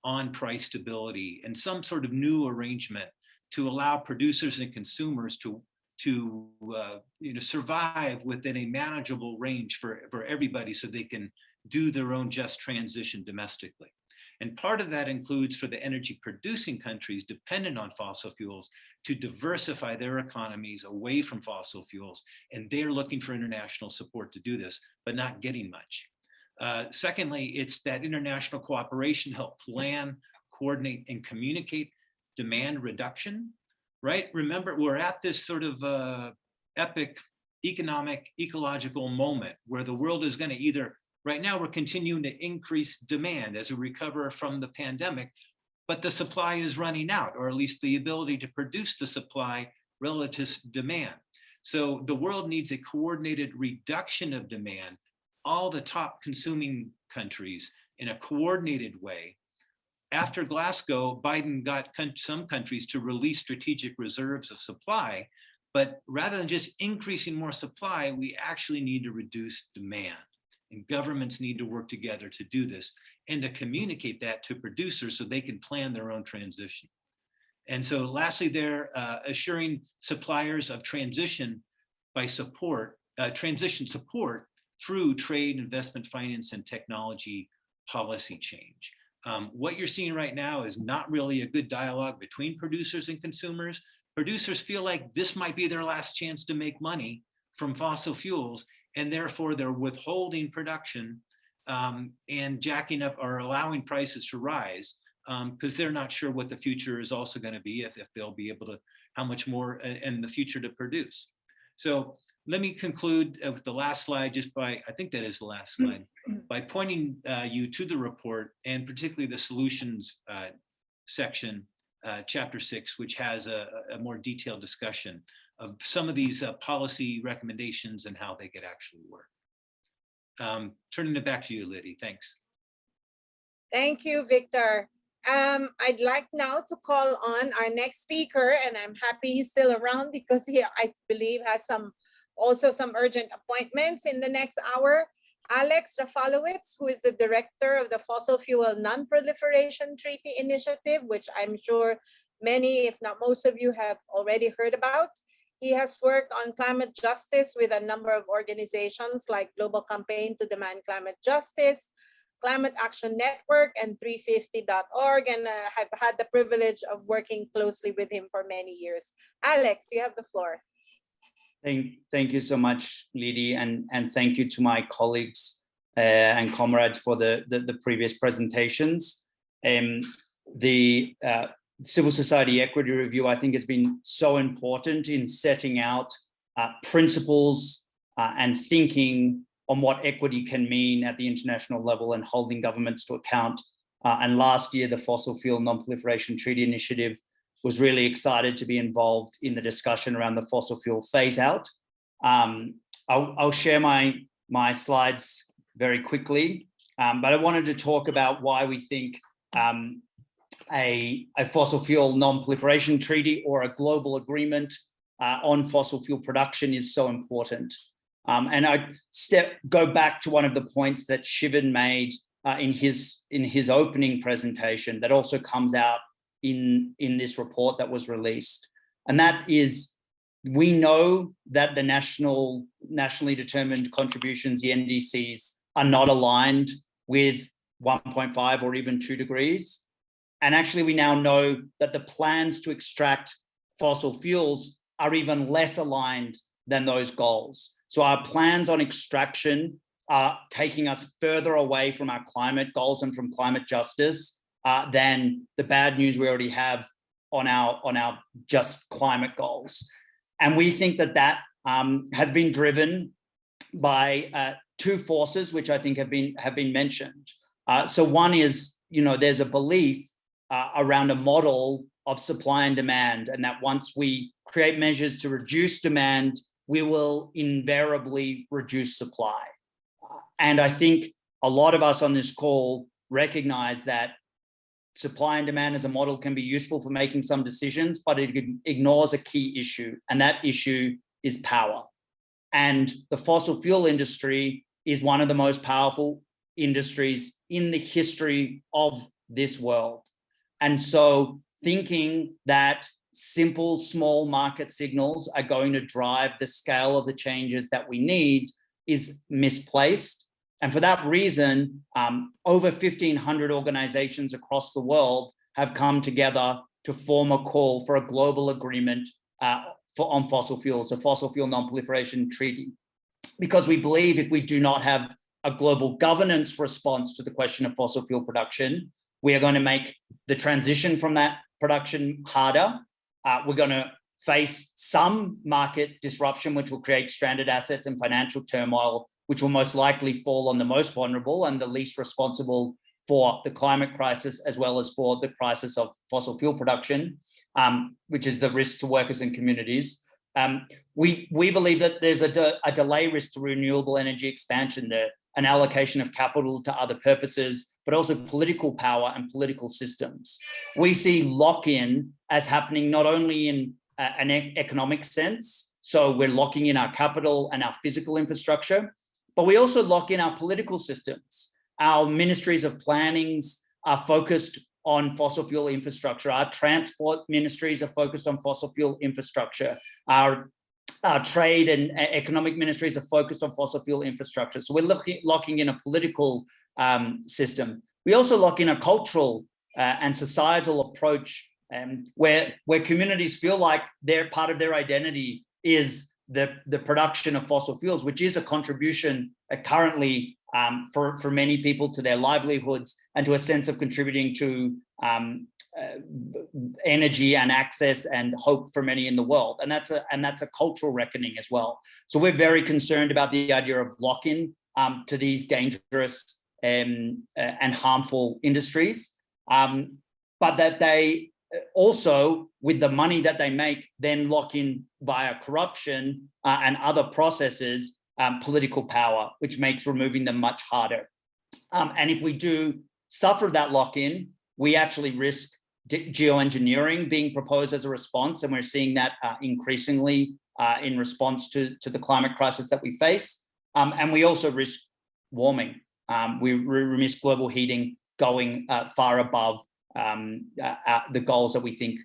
on price stability and some sort of new arrangement to allow producers and consumers to survive within a manageable range for everybody, so they can do their own just transition domestically. And part of that includes for the energy producing countries dependent on fossil fuels to diversify their economies away from fossil fuels. And they're looking for international support to do this, but not getting much. Secondly, it's that international cooperation help plan, coordinate, and communicate demand reduction, right? Remember, we're at this sort of epic economic, ecological moment where the world is going to either, right now we're continuing to increase demand as we recover from the pandemic, but the supply is running out, or at least the ability to produce the supply relative to demand. So the world needs a coordinated reduction of demand, all the top consuming countries in a coordinated way. After Glasgow, Biden got some countries to release strategic reserves of supply, but rather than just increasing more supply, we actually need to reduce demand. and governments need to work together to do this and to communicate that to producers so they can plan their own transition. And so lastly, they're assuring suppliers of transition by transition support through trade, investment, finance, and technology policy change. What you're seeing right now is not really a good dialogue between producers and consumers. Producers feel like this might be their last chance to make money from fossil fuels, and therefore they're withholding production and jacking up or allowing prices to rise because they're not sure what the future is also going to be, if they'll be able to, how much more in the future to produce. So let me conclude with the last slide, just by, I think that is the last slide, by pointing you to the report, and particularly the solutions section, chapter 6, which has a more detailed discussion of some of these policy recommendations and how they could actually work. Turning it back to you, Lidy. Thanks. Thank you, Victor. I'd like now to call on our next speaker, and I'm happy he's still around because he, I believe, has also some urgent appointments in the next hour. Alex Rafalowicz, who is the director of the Fossil Fuel Non-Proliferation Treaty Initiative, which I'm sure many, if not most of you, have already heard about. He has worked on climate justice with a number of organizations like Global Campaign to Demand Climate Justice, Climate Action Network, and 350.org, and have had the privilege of working closely with him for many years. Alex, you have the floor. Thank you so much, Lidy, and thank you to my colleagues and comrades for the previous presentations. The Civil Society Equity Review, I think, has been so important in setting out principles and thinking on what equity can mean at the international level and holding governments to account. And last year, the Fossil Fuel Non-Proliferation Treaty Initiative was really excited to be involved in the discussion around the fossil fuel phase out. I'll share my slides very quickly, but I wanted to talk about why we think a fossil fuel non-proliferation treaty or a global agreement on fossil fuel production is so important. And I go back to one of the points that Sivan made in his opening presentation that also comes out in this report that was released. And that is, we know that the nationally determined contributions, the NDCs, are not aligned with 1.5 or even 2 degrees. And actually, we now know that the plans to extract fossil fuels are even less aligned than those goals. So our plans on extraction are taking us further away from our climate goals and from climate justice than the bad news we already have on our just climate goals. And we think that has been driven by 2 forces, which I think have been mentioned. So one is, there's a belief around a model of supply and demand, and that once we create measures to reduce demand, we will invariably reduce supply. And I think a lot of us on this call recognize that supply and demand as a model can be useful for making some decisions, but it ignores a key issue, and that issue is power. And the fossil fuel industry is one of the most powerful industries in the history of this world. And so thinking that simple, small market signals are going to drive the scale of the changes that we need is misplaced. And for that reason, over 1,500 organizations across the world have come together to form a call for a global agreement on fossil fuels, a fossil fuel non-proliferation treaty. Because we believe if we do not have a global governance response to the question of fossil fuel production, we are going to make the transition from that production harder. We're going to face some market disruption, which will create stranded assets and financial turmoil, which will most likely fall on the most vulnerable and the least responsible for the climate crisis, as well as for the crisis of fossil fuel production, which is the risk to workers and communities. We believe that there's a delay risk to renewable energy expansion, an allocation of capital to other purposes, but also political power and political systems. We see lock-in as happening not only in an economic sense, so we're locking in our capital and our physical infrastructure, But we also lock in our political systems. Our ministries of plannings are focused on fossil fuel infrastructure. Our transport ministries are focused on fossil fuel infrastructure. Our trade and economic ministries are focused on fossil fuel infrastructure. So we're locking in a political system. We also lock in a cultural and societal approach where communities feel like part of their identity is the production of fossil fuels, which is a contribution currently for many people to their livelihoods and to a sense of contributing to energy and access and hope for many in the world. And that's a cultural reckoning as well. So we're very concerned about the idea of lock-in to these dangerous and harmful industries, but that they also, with the money that they make, then lock in via corruption and other processes, political power, which makes removing them much harder. And if we do suffer that lock-in, we actually risk geoengineering being proposed as a response, and we're seeing that increasingly in response to the climate crisis that we face. And we also risk warming. We risk global heating going far above the goals that we think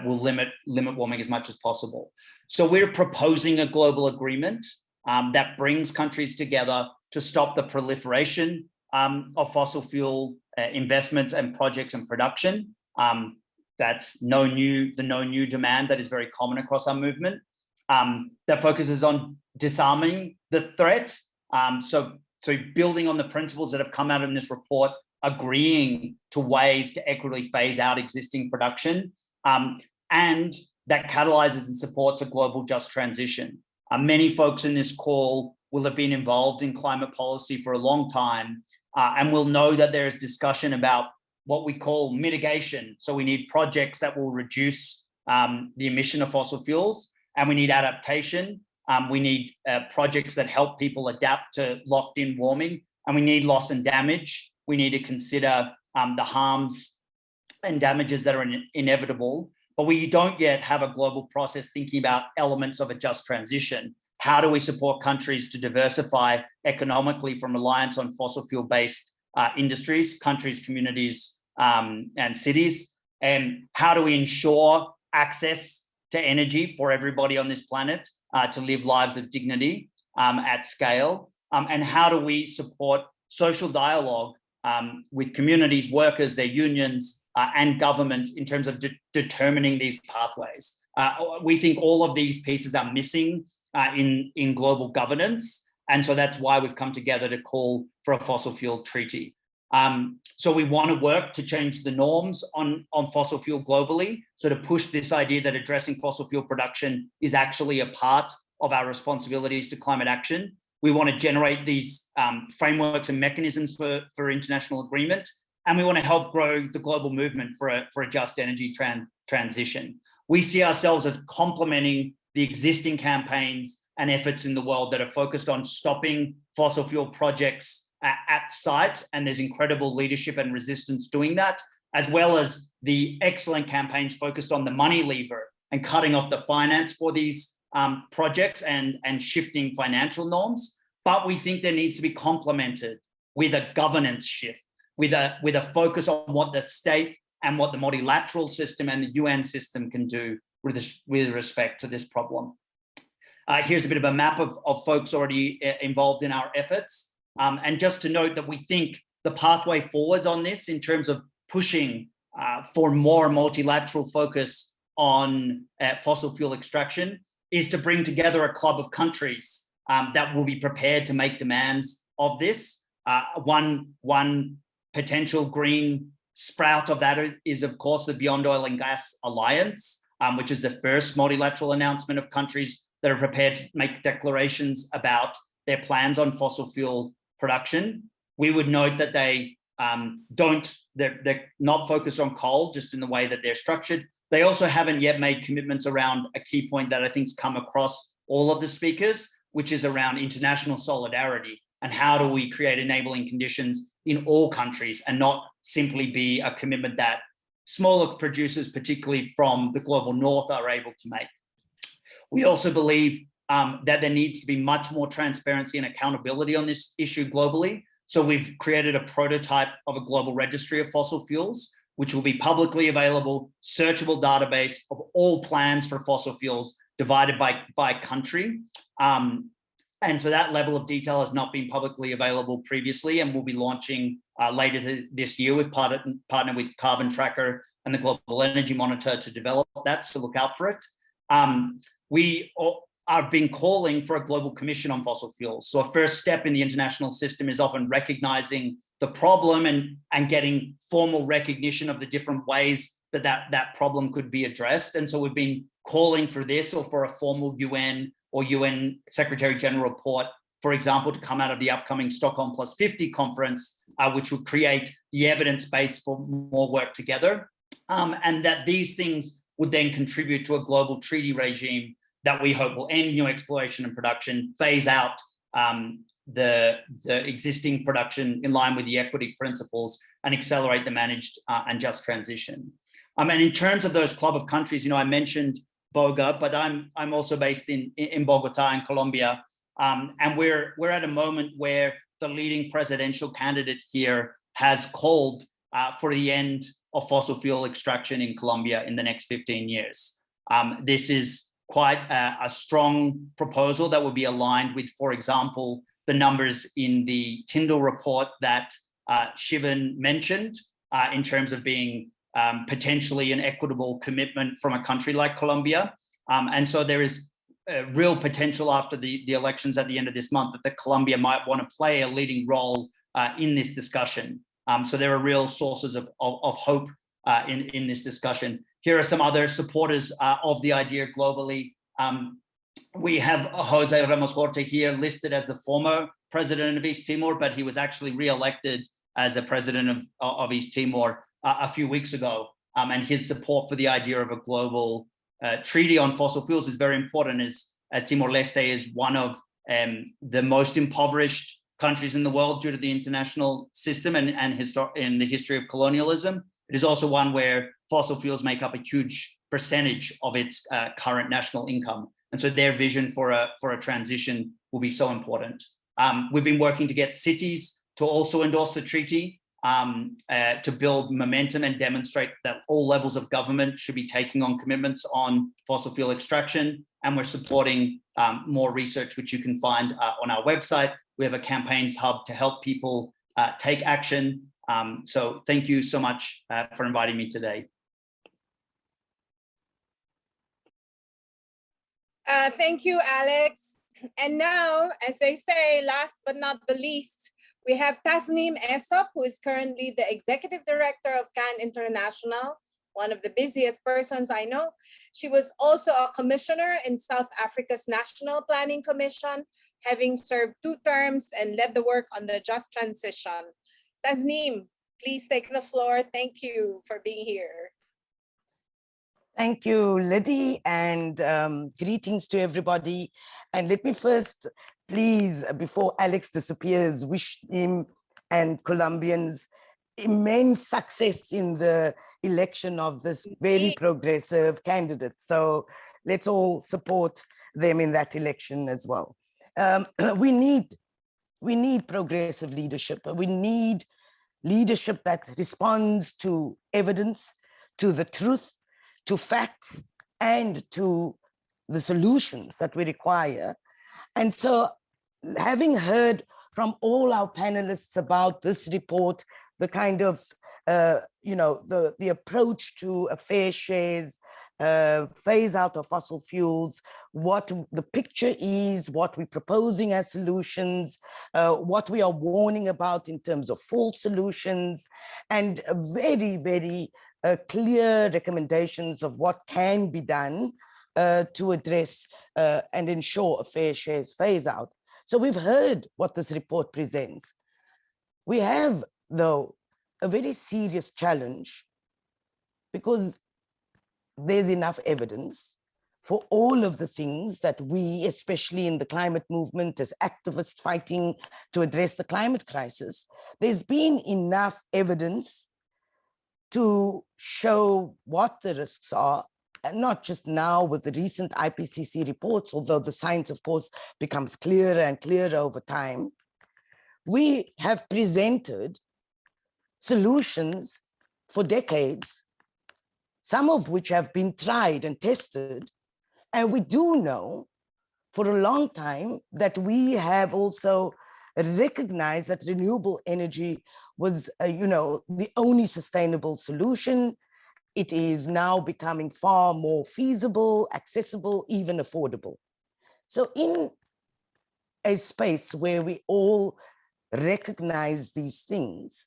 will limit warming as much as possible. So we're proposing a global agreement that brings countries together to stop the proliferation of fossil fuel investments and projects and production. That's the no new demand that is very common across our movement. That focuses on disarming the threat. So building on the principles that have come out in this report, agreeing to ways to equitably phase out existing production, and that catalyzes and supports a global just transition. Many folks in this call will have been involved in climate policy for a long time, and will know that there is discussion about what we call mitigation. So we need projects that will reduce the emission of fossil fuels, and we need adaptation. We need projects that help people adapt to locked-in warming, and we need loss and damage. We need to consider the harms and damages that are inevitable, but we don't yet have a global process thinking about elements of a just transition. How do we support countries to diversify economically from reliance on fossil fuel-based industries, countries, communities, and cities? And how do we ensure access to energy for everybody on this planet to live lives of dignity at scale? And how do we support social dialogue with communities, workers, their unions, and governments in terms of determining these pathways? We think all of these pieces are missing in global governance. And so that's why we've come together to call for a fossil fuel treaty. So we want to work to change the norms on fossil fuel globally, so to push this idea that addressing fossil fuel production is actually a part of our responsibilities to climate action. We want to generate these frameworks and mechanisms for international agreement, and we want to help grow the global movement for a just energy transition. We see ourselves as complementing the existing campaigns and efforts in the world that are focused on stopping fossil fuel projects at site, and there's incredible leadership and resistance doing that, as well as the excellent campaigns focused on the money lever and cutting off the finance for these projects and shifting financial norms. But we think there needs to be complemented with a governance shift, with a focus on what the state and what the multilateral system and the UN system can do with respect to this problem. Here's a bit of a map of folks already involved in our efforts. And just to note that we think the pathway forwards on this in terms of pushing for more multilateral focus on fossil fuel extraction is to bring together a club of countries that will be prepared to make demands of this. One potential green sprout of that is, of course, the Beyond Oil and Gas Alliance, which is the first multilateral announcement of countries that are prepared to make declarations about their plans on fossil fuel production. We would note that they're not focused on coal just in the way that they're structured. They also haven't yet made commitments around a key point that I think's come across all of the speakers, which is around international solidarity and how do we create enabling conditions in all countries and not simply be a commitment that smaller producers, particularly from the global north, are able to make. We also believe that there needs to be much more transparency and accountability on this issue globally. So we've created a prototype of a global registry of fossil fuels, which will be publicly available, searchable database of all plans for fossil fuels divided by country. And so that level of detail has not been publicly available previously, and we'll be launching later this year with partner with Carbon Tracker and the Global Energy Monitor to develop that, so look out for it. We have been calling for a global commission on fossil fuels. So a first step in the international system is often recognizing the problem and getting formal recognition of the different ways that problem could be addressed. And so we've been calling for this, or for a formal UN or UN Secretary General report, for example, to come out of the upcoming Stockholm +50 conference, which would create the evidence base for more work together. And that these things would then contribute to a global treaty regime that we hope will end new exploration and production, phase out the existing production in line with the equity principles, and accelerate the managed and just transition. And in terms of those club of countries, I mentioned Boga, but I'm also based in Bogota in Colombia, and we're at a moment where the leading presidential candidate here has called for the end of fossil fuel extraction in Colombia in the next 15 years. This is quite a strong proposal that would be aligned with, for example, the numbers in the Tyndall report that Sivan mentioned in terms of being potentially an equitable commitment from a country like Colombia. And so there is real potential after the elections at the end of this month that Colombia might want to play a leading role in this discussion. So there are real sources of hope in this discussion. Here are some other supporters of the idea globally. We have Jose Ramos Horta here listed as the former president of East Timor, but he was actually re-elected as the president of East Timor a few weeks ago. And his support for the idea of a global treaty on fossil fuels is very important, as Timor-Leste is one of the most impoverished countries in the world due to the international system and in the history of colonialism. It is also one where fossil fuels make up a huge percentage of its current national income. And so their vision for a transition will be so important. We've been working to get cities to also endorse the treaty, to build momentum and demonstrate that all levels of government should be taking on commitments on fossil fuel extraction. And we're supporting more research, which you can find on our website. We have a campaigns hub to help people take action. So thank you so much for inviting me today. Thank you, Alex. And now, as they say, last but not the least, we have Tasneem Essop, who is currently the Executive Director of CAN International, one of the busiest persons I know. She was also a commissioner in South Africa's National Planning Commission, having served 2 terms and led the work on the just transition. Tasneem, please take the floor. Thank you for being here. Thank you, Lidy, and greetings to everybody. And let me first, please, before Alex disappears, wish him and Colombians immense success in the election of this very progressive candidate. So let's all support them in that election as well. We need progressive leadership. We need leadership that responds to evidence, to the truth, to facts, and to the solutions that we require. And so, having heard from all our panelists about this report, the kind of, the approach to a fair shares, phase out of fossil fuels, what the picture is, what we're proposing as solutions, what we are warning about in terms of false solutions, and very, very clear recommendations of what can be done to address and ensure a fair shares phase out. So we've heard what this report presents. We have, though, a very serious challenge because there's enough evidence for all of the things that we, especially in the climate movement, as activists fighting to address the climate crisis, there's been enough evidence to show what the risks are not just now with the recent IPCC reports, although the science, of course, becomes clearer and clearer over time, we have presented solutions for decades, some of which have been tried and tested. And we do know for a long time that we have also recognized that renewable energy was, the only sustainable solution. It is now becoming far more feasible, accessible, even affordable. So in a space where we all recognize these things,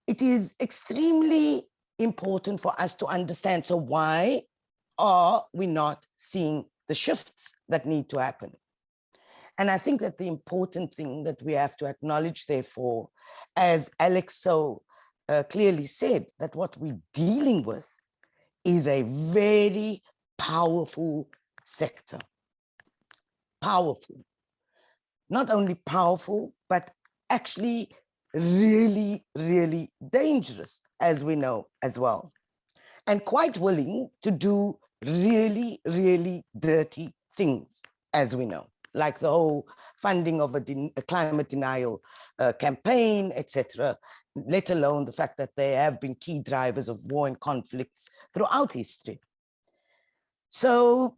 it is extremely important for us to understand, so why are we not seeing the shifts that need to happen? And I think that the important thing that we have to acknowledge, therefore, as Alex so clearly said, that what we're dealing with is a very powerful sector. Powerful. Not only powerful, but actually really, really dangerous, as we know as well. And quite willing to do really, really dirty things, as we know, like the whole funding of a climate denial campaign, etc., let alone the fact that they have been key drivers of war and conflicts throughout history. So,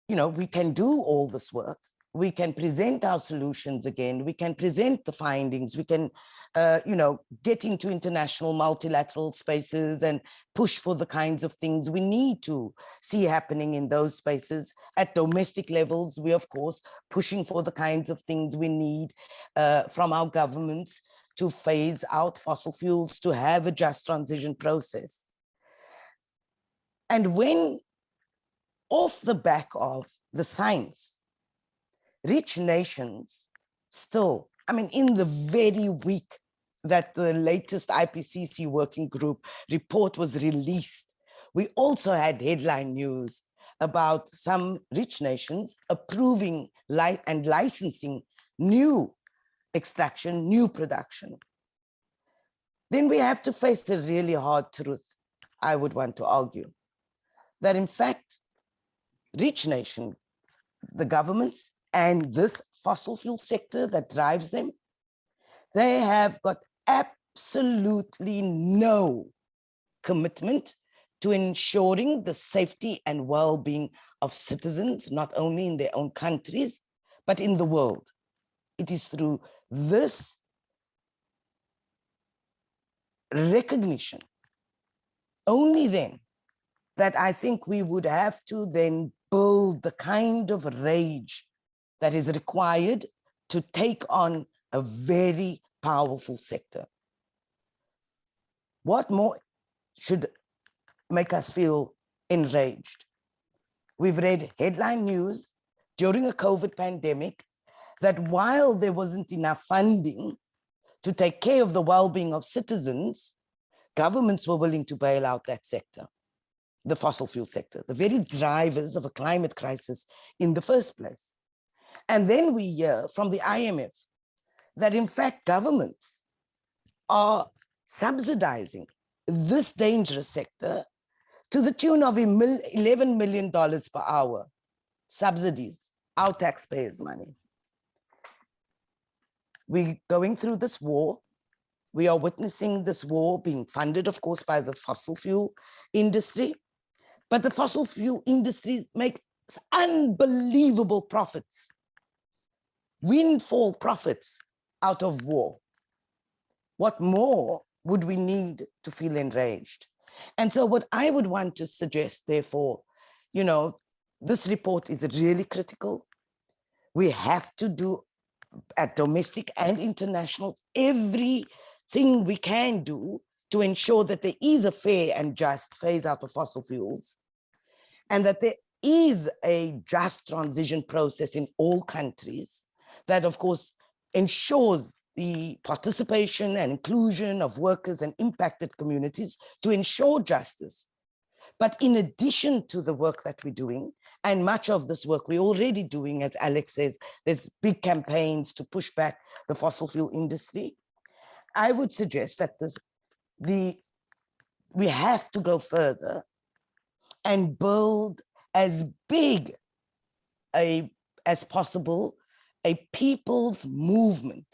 we can do all this work. We can present our solutions again. We can present the findings. We can, get into international multilateral spaces and push for the kinds of things we need to see happening in those spaces. At domestic levels, we, of course, pushing for the kinds of things we need from our governments to phase out fossil fuels, to have a just transition process. And when, off the back of the science, rich nations still, in the very week that the latest IPCC working group report was released, we also had headline news about some rich nations approving and licensing new extraction, new production. Then we have to face a really hard truth, I would want to argue, that in fact, rich nations, the governments, and this fossil fuel sector that drives them, they have got absolutely no commitment to ensuring the safety and well-being of citizens, not only in their own countries, but in the world. It is through this recognition, only then, that I think we would have to then build the kind of rage that is required to take on a very powerful sector. What more should make us feel enraged? We've read headline news during a COVID pandemic that while there wasn't enough funding to take care of the well-being of citizens, governments were willing to bail out that sector, the fossil fuel sector, the very drivers of a climate crisis in the first place. And then we hear from the IMF that in fact governments are subsidizing this dangerous sector to the tune of $11 million per hour, subsidies, our taxpayers' money. We're going through this war. We are witnessing this war being funded, of course, by the fossil fuel industry, but the fossil fuel industries make unbelievable profits, windfall profits out of war. What more would we need to feel enraged? And so what I would want to suggest, therefore, this report is really critical. We have to do at domestic and international everything we can do to ensure that there is a fair and just phase out of fossil fuels, and that there is a just transition process in all countries that, of course, ensures the participation and inclusion of workers and impacted communities to ensure justice. But in addition to the work that we're doing, and much of this work we're already doing, as Alex says, there's big campaigns to push back the fossil fuel industry. I would suggest that the we have to go further and build as big as possible a people's movement.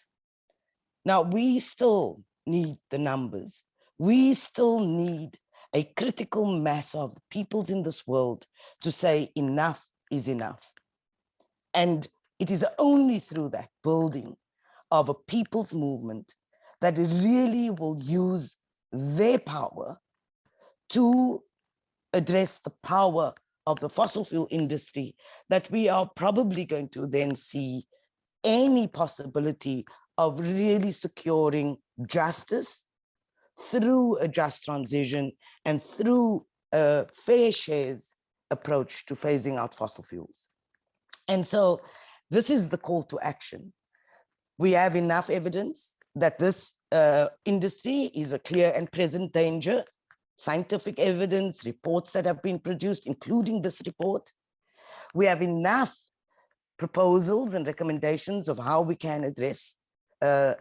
Now, we still need the numbers. We still need a critical mass of peoples in this world to say enough is enough. And it is only through that building of a people's movement that really will use their power to address the power of the fossil fuel industry that we are probably going to then see any possibility of really securing justice through a just transition and through a fair shares approach to phasing out fossil fuels. And so this is the call to action. We have enough evidence that this industry is a clear and present danger, scientific evidence, reports that have been produced, including this report. We have enough proposals and recommendations of how we can address the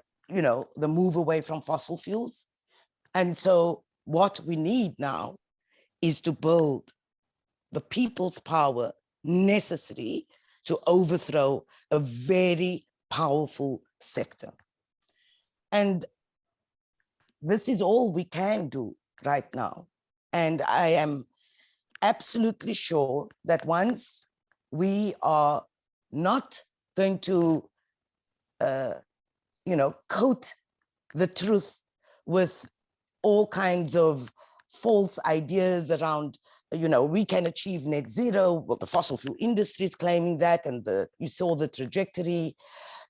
move away from fossil fuels. And so what we need now is to build the people's power necessary to overthrow a very powerful sector. And this is all we can do right now. And I am absolutely sure that once we are not going to, coat the truth with all kinds of false ideas around, we can achieve net zero. Well, the fossil fuel industry is claiming that, and you saw the trajectory.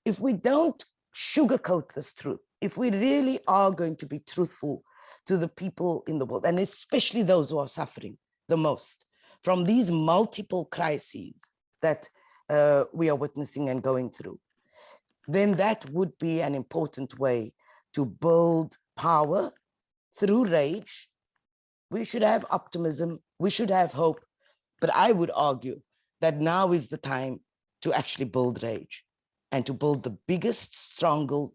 If we don't sugarcoat this truth, if we really are going to be truthful to the people in the world, and especially those who are suffering the most from these multiple crises that we are witnessing and going through, then that would be an important way to build power through rage. We should have optimism, we should have hope, but I would argue that now is the time to actually build rage and to build the biggest,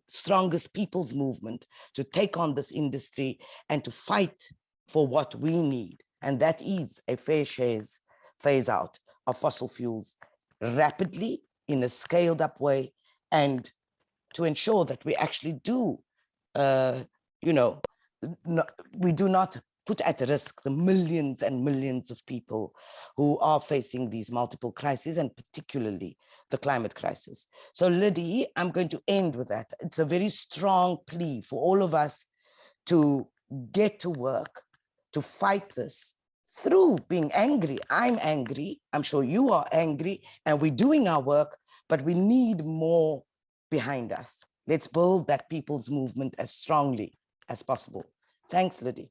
strongest people's movement to take on this industry and to fight for what we need. And that is a fair shares phase out of fossil fuels rapidly in a scaled up way, and to ensure that we actually do, we do not put at risk the millions and millions of people who are facing these multiple crises, and particularly the climate crisis. So Lidy, I'm going to end with that. It's a very strong plea for all of us to get to work, to fight this through being angry. I'm angry, I'm sure you are angry, and we're doing our work, but we need more behind us. Let's build that people's movement as strongly as possible. Thanks, Lidy.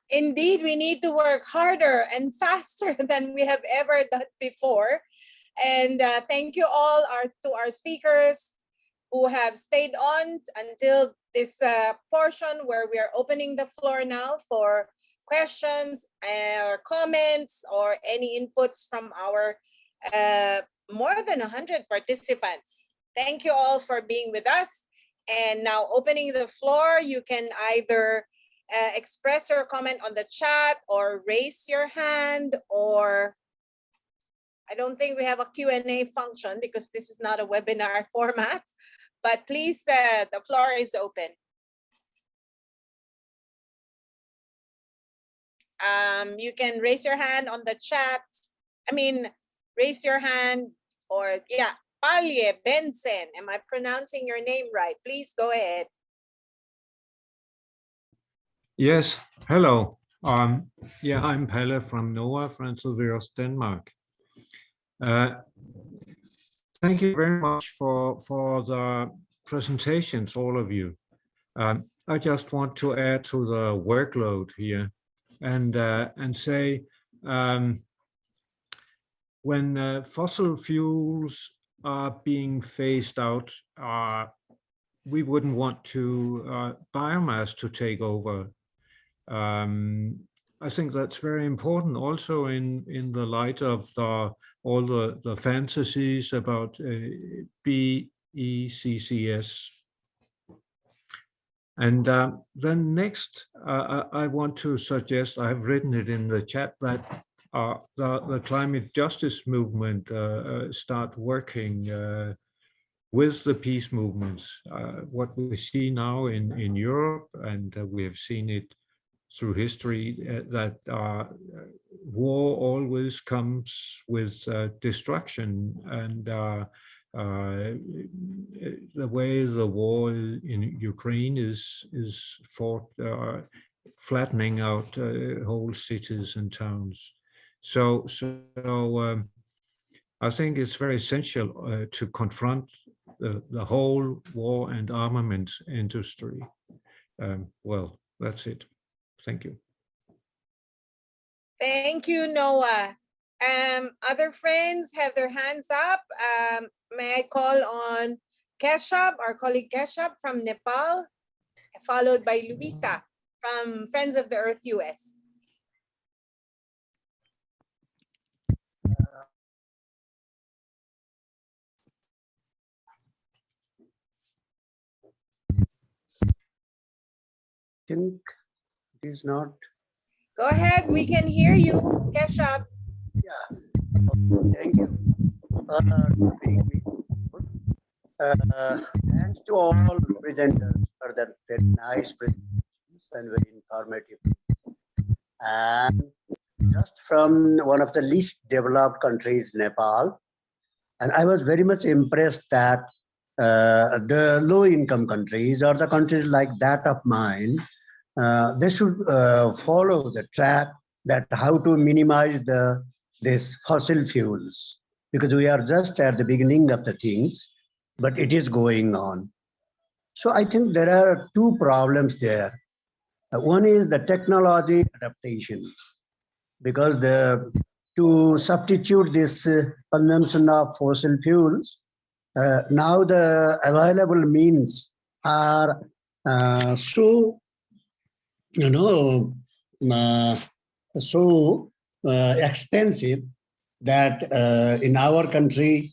Indeed, we need to work harder and faster than we have ever done before. And thank you all to our speakers who have stayed on until this portion where we are opening the floor now for questions or comments or any inputs from our more than 100 participants. Thank you all for being with us. And now opening the floor, you can either express your comment on the chat or raise your hand, or I don't think we have a Q&A function because this is not a webinar format, but please, the floor is open. You can raise your hand on the chat. Raise your hand, or yeah, Palye Benson. Am I pronouncing your name right? Please go ahead. Yes, hello. I'm Palle from NOAA, Francis, Denmark. Thank you very much for the presentations, all of you. I just want to add to the workload here and say when fossil fuels are being phased out, we wouldn't want biomass to take over. I think that's very important also in the light of all the fantasies about BECCS. And then next, I want to suggest, I've written it in the chat, that the climate justice movement start working with the peace movements. What we see now in Europe, and we have seen it through history, that war always comes with destruction, and the way the war in Ukraine is fought, flattening out whole cities and towns. So I think it's very essential to confront the whole war and armament industry. Well, that's it. Thank you. Thank you, Noah. Other friends have their hands up. May I call on Keshab, our colleague Keshab from Nepal, followed by Luisa from Friends of the Earth US. Think it is not. Go ahead, we can hear you, Keshab. Yeah, thank you. Thanks to all presenters for that very nice presentations and very informative. And just from one of the least developed countries, Nepal, and I was very much impressed that the low-income countries, or the countries like that of mine, they should follow the track that how to minimize this fossil fuels, because we are just at the beginning of the things, but it is going on. So I think there are two problems there. One is the technology adaptation, because to substitute this consumption of fossil fuels, now the available means are so expensive that in our country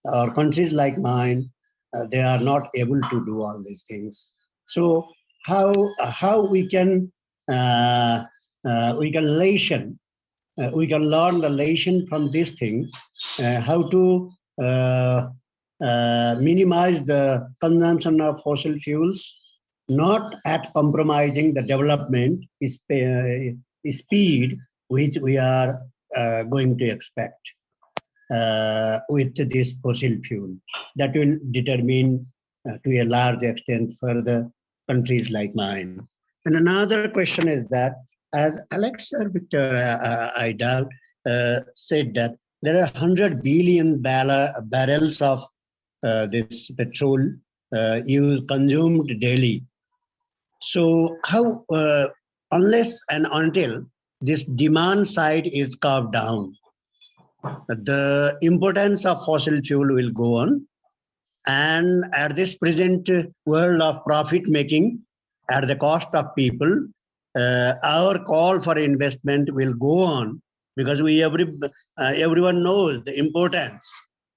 or countries like mine, they are not able to do all these things. So how we can learn the lesson from this thing, how to minimize the consumption of fossil fuels, not at compromising the development speed which we are going to expect with this fossil fuel. That will determine to a large extent for the countries like mine. And another question is that, as Alex or Victor, I doubt, said that there are 100 billion barrels of this petrol consumed daily. So how, unless and until this demand side is carved down, the importance of fossil fuel will go on. And at this present world of profit making at the cost of people, our call for investment will go on, because everyone knows the importance.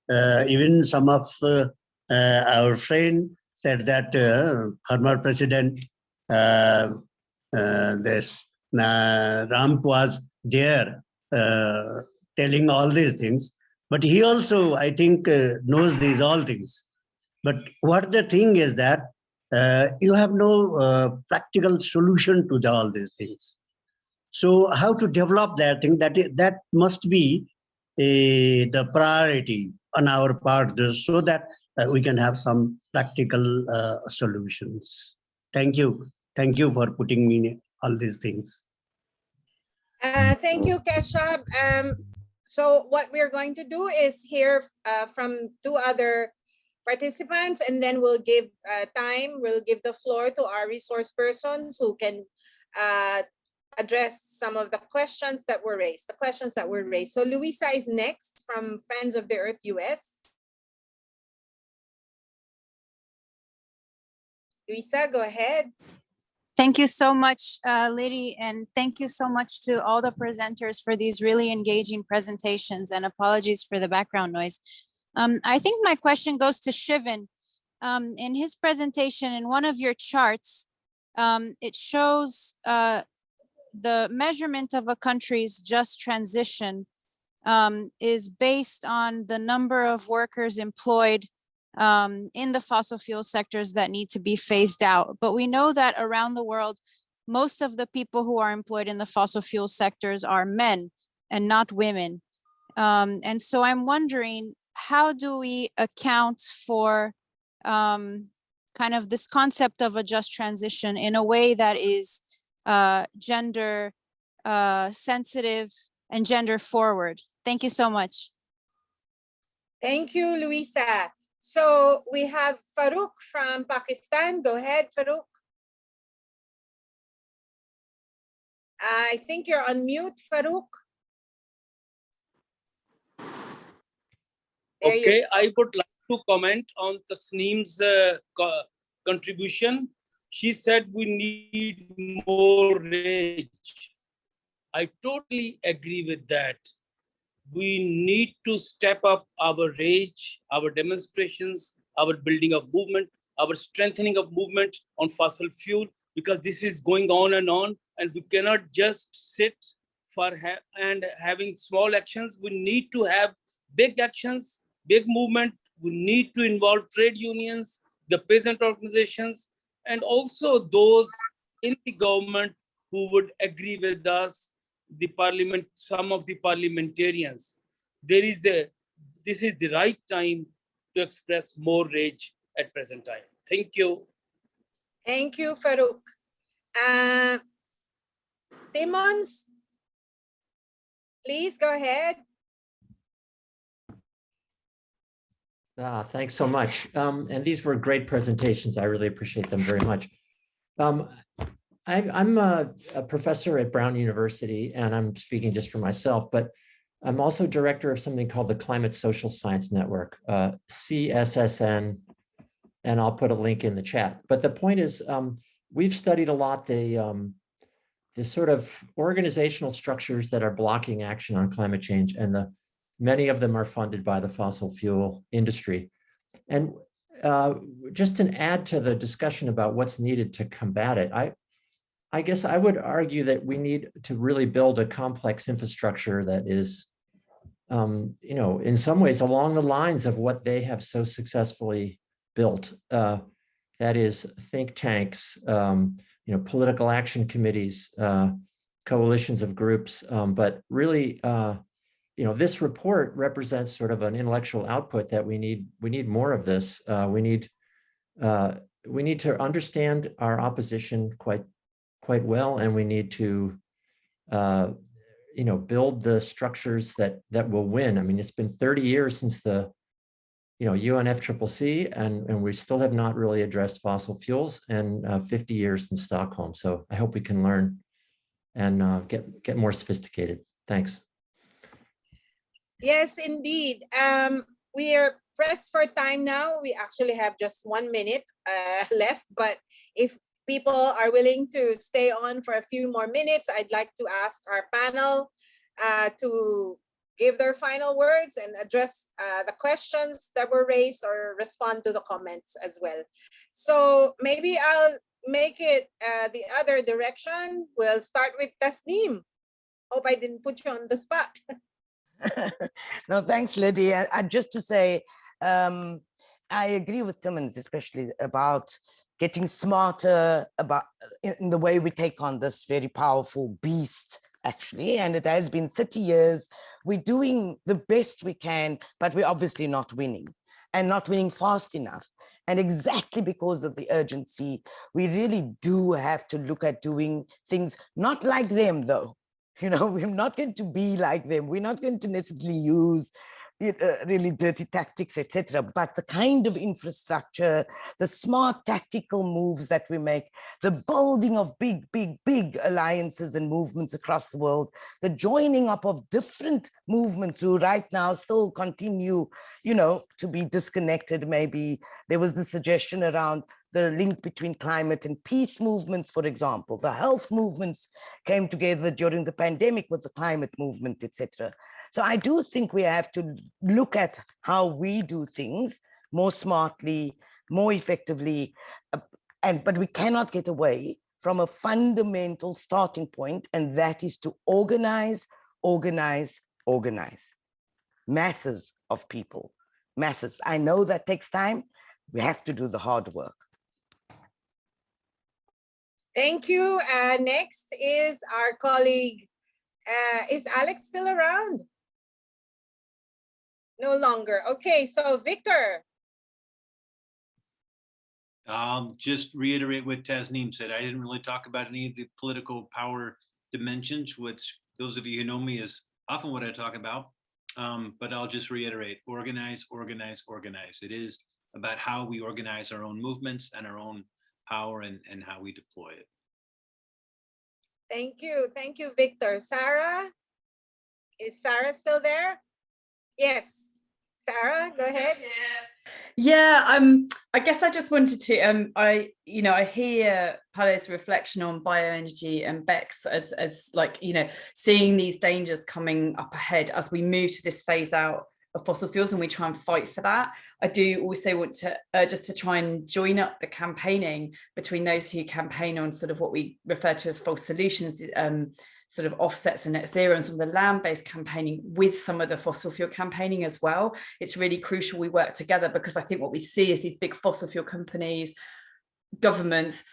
Even some of our friends said that former president Trump was there telling all these things, but he also, I think, knows these all things. But what the thing is that you have no practical solution to all these things. So how to develop that thing, that must be the priority on our part, so that we can have some practical solutions. Thank you. Thank you for putting me in all these things. Thank you, Keshab. So what we're going to do is hear from two other participants, and then we'll give we'll give the floor to our resource persons who can address some of the questions that were raised, So Luisa is next from Friends of the Earth US. Luisa, go ahead. Thank you so much, Lidy, and thank you so much to all the presenters for these really engaging presentations, and apologies for the background noise. I think my question goes to Sivan. In his presentation, in one of your charts, it shows the measurement of a country's just transition is based on the number of workers employed in the fossil fuel sectors that need to be phased out. But we know that around the world, most of the people who are employed in the fossil fuel sectors are men and not women. And so I'm wondering, how do we account for kind of this concept of a just transition in a way that is gender sensitive and gender forward? Thank you so much. Thank you, Luisa. So we have Farouk from Pakistan. Go ahead, Farouk. I think you're on mute, Farouk. Okay, I would like to comment on Tasneem's contribution. She said we need more rage. I totally agree with that. We need to step up our rage, our demonstrations, our building of movement, our strengthening of movement on fossil fuel, because this is going on, and we cannot just sit for having small actions. We need to have big actions, big movement. We need to involve trade unions, the peasant organizations, and also those in the government who would agree with us, the parliament, some of the parliamentarians. This is the right time to express more rage at present time. Thank you. Thank you, Farouk. Timons, please go ahead. Thanks so much. And these were great presentations. I really appreciate them very much. I'm a professor at Brown University, and I'm speaking just for myself, but I'm also director of something called the Climate Social Science Network, CSSN, and I'll put a link in the chat. But the point is, we've studied a lot the sort of organizational structures that are blocking action on climate change, and many of them are funded by the fossil fuel industry. And just to add to the discussion about what's needed to combat it, I guess I would argue that we need to really build a complex infrastructure that is, in some ways along the lines of what they have so successfully built. That is think tanks, political action committees, coalitions of groups, but really, this report represents sort of an intellectual output that we need more of this. We need to understand our opposition quite well, and we need to build the structures that will win. I mean, it's been 30 years since the UNFCCC, and we still have not really addressed fossil fuels, and 50 years in Stockholm. So I hope we can learn and get more sophisticated. Thanks. Yes, indeed. We are pressed for time now. We actually have just 1 minute left, but if people are willing to stay on for a few more minutes, I'd like to ask our panel to give their final words and address the questions that were raised or respond to the comments as well. So maybe I'll make it the other direction. We'll start with Tasneem. Hope I didn't put you on the spot. No, thanks, Lidy. Just to say, I agree with Timmons, especially about getting smarter about in the way we take on this very powerful beast, actually. And it has been 30 years. We're doing the best we can, but we're obviously not winning, and not winning fast enough. And exactly because of the urgency, we really do have to look at doing things not like them, though. We're not going to be like them. We're not going to necessarily use really dirty tactics, etc. But the kind of infrastructure, the smart tactical moves that we make, the building of big alliances and movements across the world, the joining up of different movements who right now still continue, to be disconnected. Maybe there was the suggestion around the link between climate and peace movements, for example. The health movements came together during the pandemic with the climate movement, etc. So I do think we have to look at how we do things more smartly, more effectively, but we cannot get away from a fundamental starting point, and that is to organize, organize, organize. Masses of people, masses. I know that takes time. We have to do the hard work. Thank you. Next is our colleague. Is Alex still around? No longer. Okay, so Victor. Just reiterate what Tasneem said. I didn't really talk about any of the political power dimensions, which those of you who know me is often what I talk about. But I'll just reiterate, organize, organize, organize. It is about how we organize our own movements and our own power and how we deploy it. Thank you. Thank you, Victor. Sara? Is Sara still there? Yes. Sara, go ahead. Yeah, I guess I just wanted to I hear Paolo's reflection on bioenergy and BECCS as like, seeing these dangers coming up ahead as we move to this phase out of fossil fuels and we try and fight for that. I do also want to just to try and join up the campaigning between those who campaign on sort of what we refer to as false solutions, sort of offsets and net zero, and some of the land-based campaigning with some of the fossil fuel campaigning as well. It's really crucial we work together, because I think what we see is these big fossil fuel companies, governments,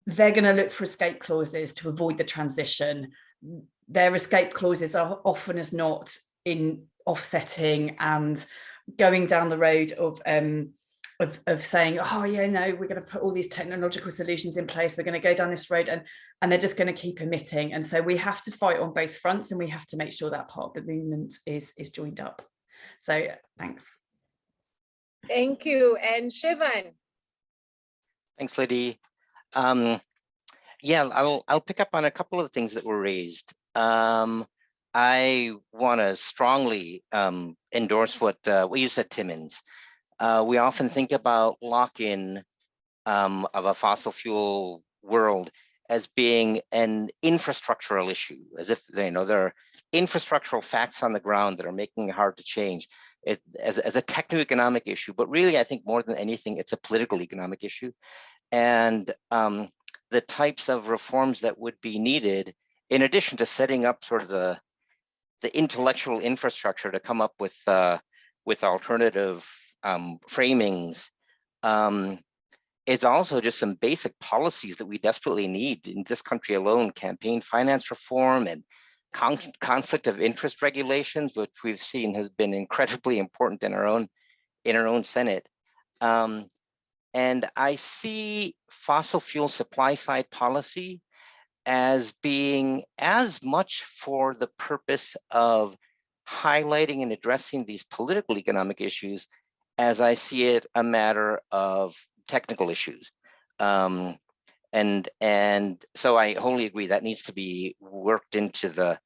they're going to look for escape clauses to avoid the transition. Their escape clauses are often as not in offsetting and going down the road of saying, oh yeah, no, we're going to put all these technological solutions in place, we're going to go down this road, and they're just going to keep emitting. And so we have to fight on both fronts, and we have to make sure that part of the movement is joined up. So thanks. Thank you. And Sivan. Thanks, Lidy. Yeah, I'll pick up on a couple of things that were raised. I want to strongly endorse what you said, Timmins. We often think about lock-in of a fossil fuel world as being an infrastructural issue, as if there are infrastructural facts on the ground that are making it hard to change it as a techno-economic issue. But really, I think more than anything, it's a political economic issue. And the types of reforms that would be needed, in addition to setting up sort of the intellectual infrastructure to come up with alternative framings, it's also just some basic policies that we desperately need in this country alone: campaign finance reform and conflict of interest regulations, which we've seen has been incredibly important in our own Senate. And I see fossil fuel supply side policy as being as much for the purpose of highlighting and addressing these political economic issues as I see it a matter of technical issues. And so I wholly agree that needs to be worked into the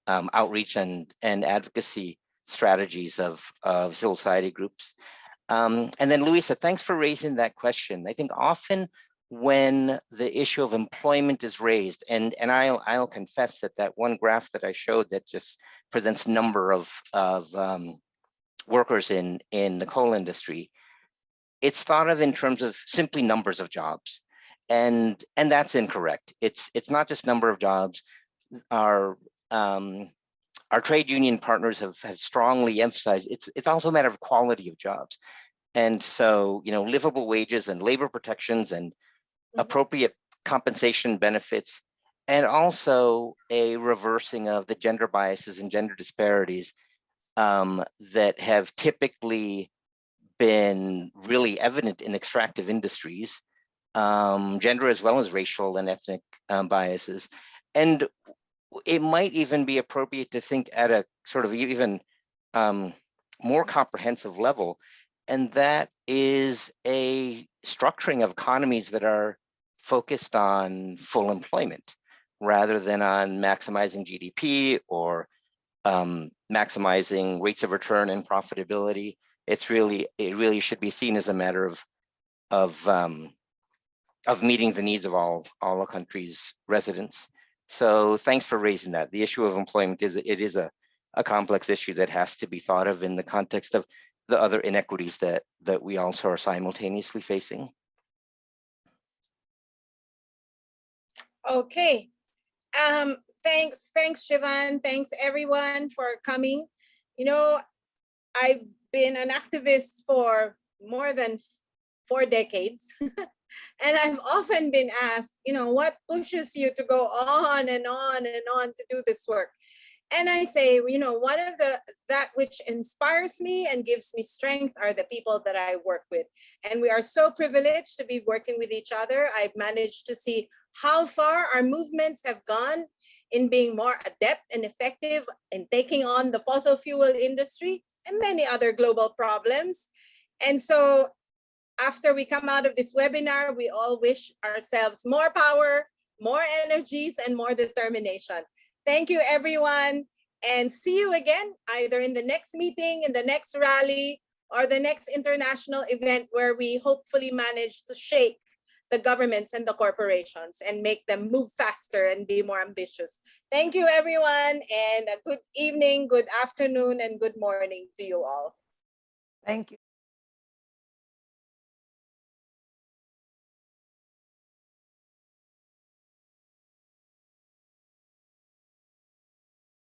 outreach and advocacy strategies of civil society groups. And then Luisa, thanks for raising that question. I think often when the issue of employment is raised, and I'll confess that one graph that I showed that just presents number of workers in the coal industry, it's thought of in terms of simply numbers of jobs, and that's incorrect. It's not just number of jobs. Our trade union partners have strongly emphasized it's also a matter of quality of jobs. And so, livable wages and labor protections and appropriate compensation benefits, and also a reversing of the gender biases and gender disparities that have typically been really evident in extractive industries, gender as well as racial and ethnic biases. And it might even be appropriate to think at a sort of even more comprehensive level, and that is a structuring of economies that are focused on full employment rather than on maximizing GDP or maximizing rates of return and profitability. It really should be seen as a matter of meeting the needs of all the country's residents. So thanks for raising that. The issue of employment is a complex issue that has to be thought of in the context of the other inequities that we also are simultaneously facing. Okay. Thanks, Sivan. Thanks everyone for coming. You know, I've been an activist for more than 4 decades. And I've often been asked, you know, what pushes you to go on and on and on to do this work? And I say, you know, one of that which inspires me and gives me strength are the people that I work with. And we are so privileged to be working with each other. I've managed to see how far our movements have gone in being more adept and effective in taking on the fossil fuel industry and many other global problems. And so after we come out of this webinar, we all wish ourselves more power, more energies, and more determination. Thank you, everyone, and see you again, either in the next meeting, in the next rally, or the next international event where we hopefully manage to shake the governments and the corporations and make them move faster and be more ambitious. Thank you, everyone, and a good evening, good afternoon, and good morning to you all. Thank you.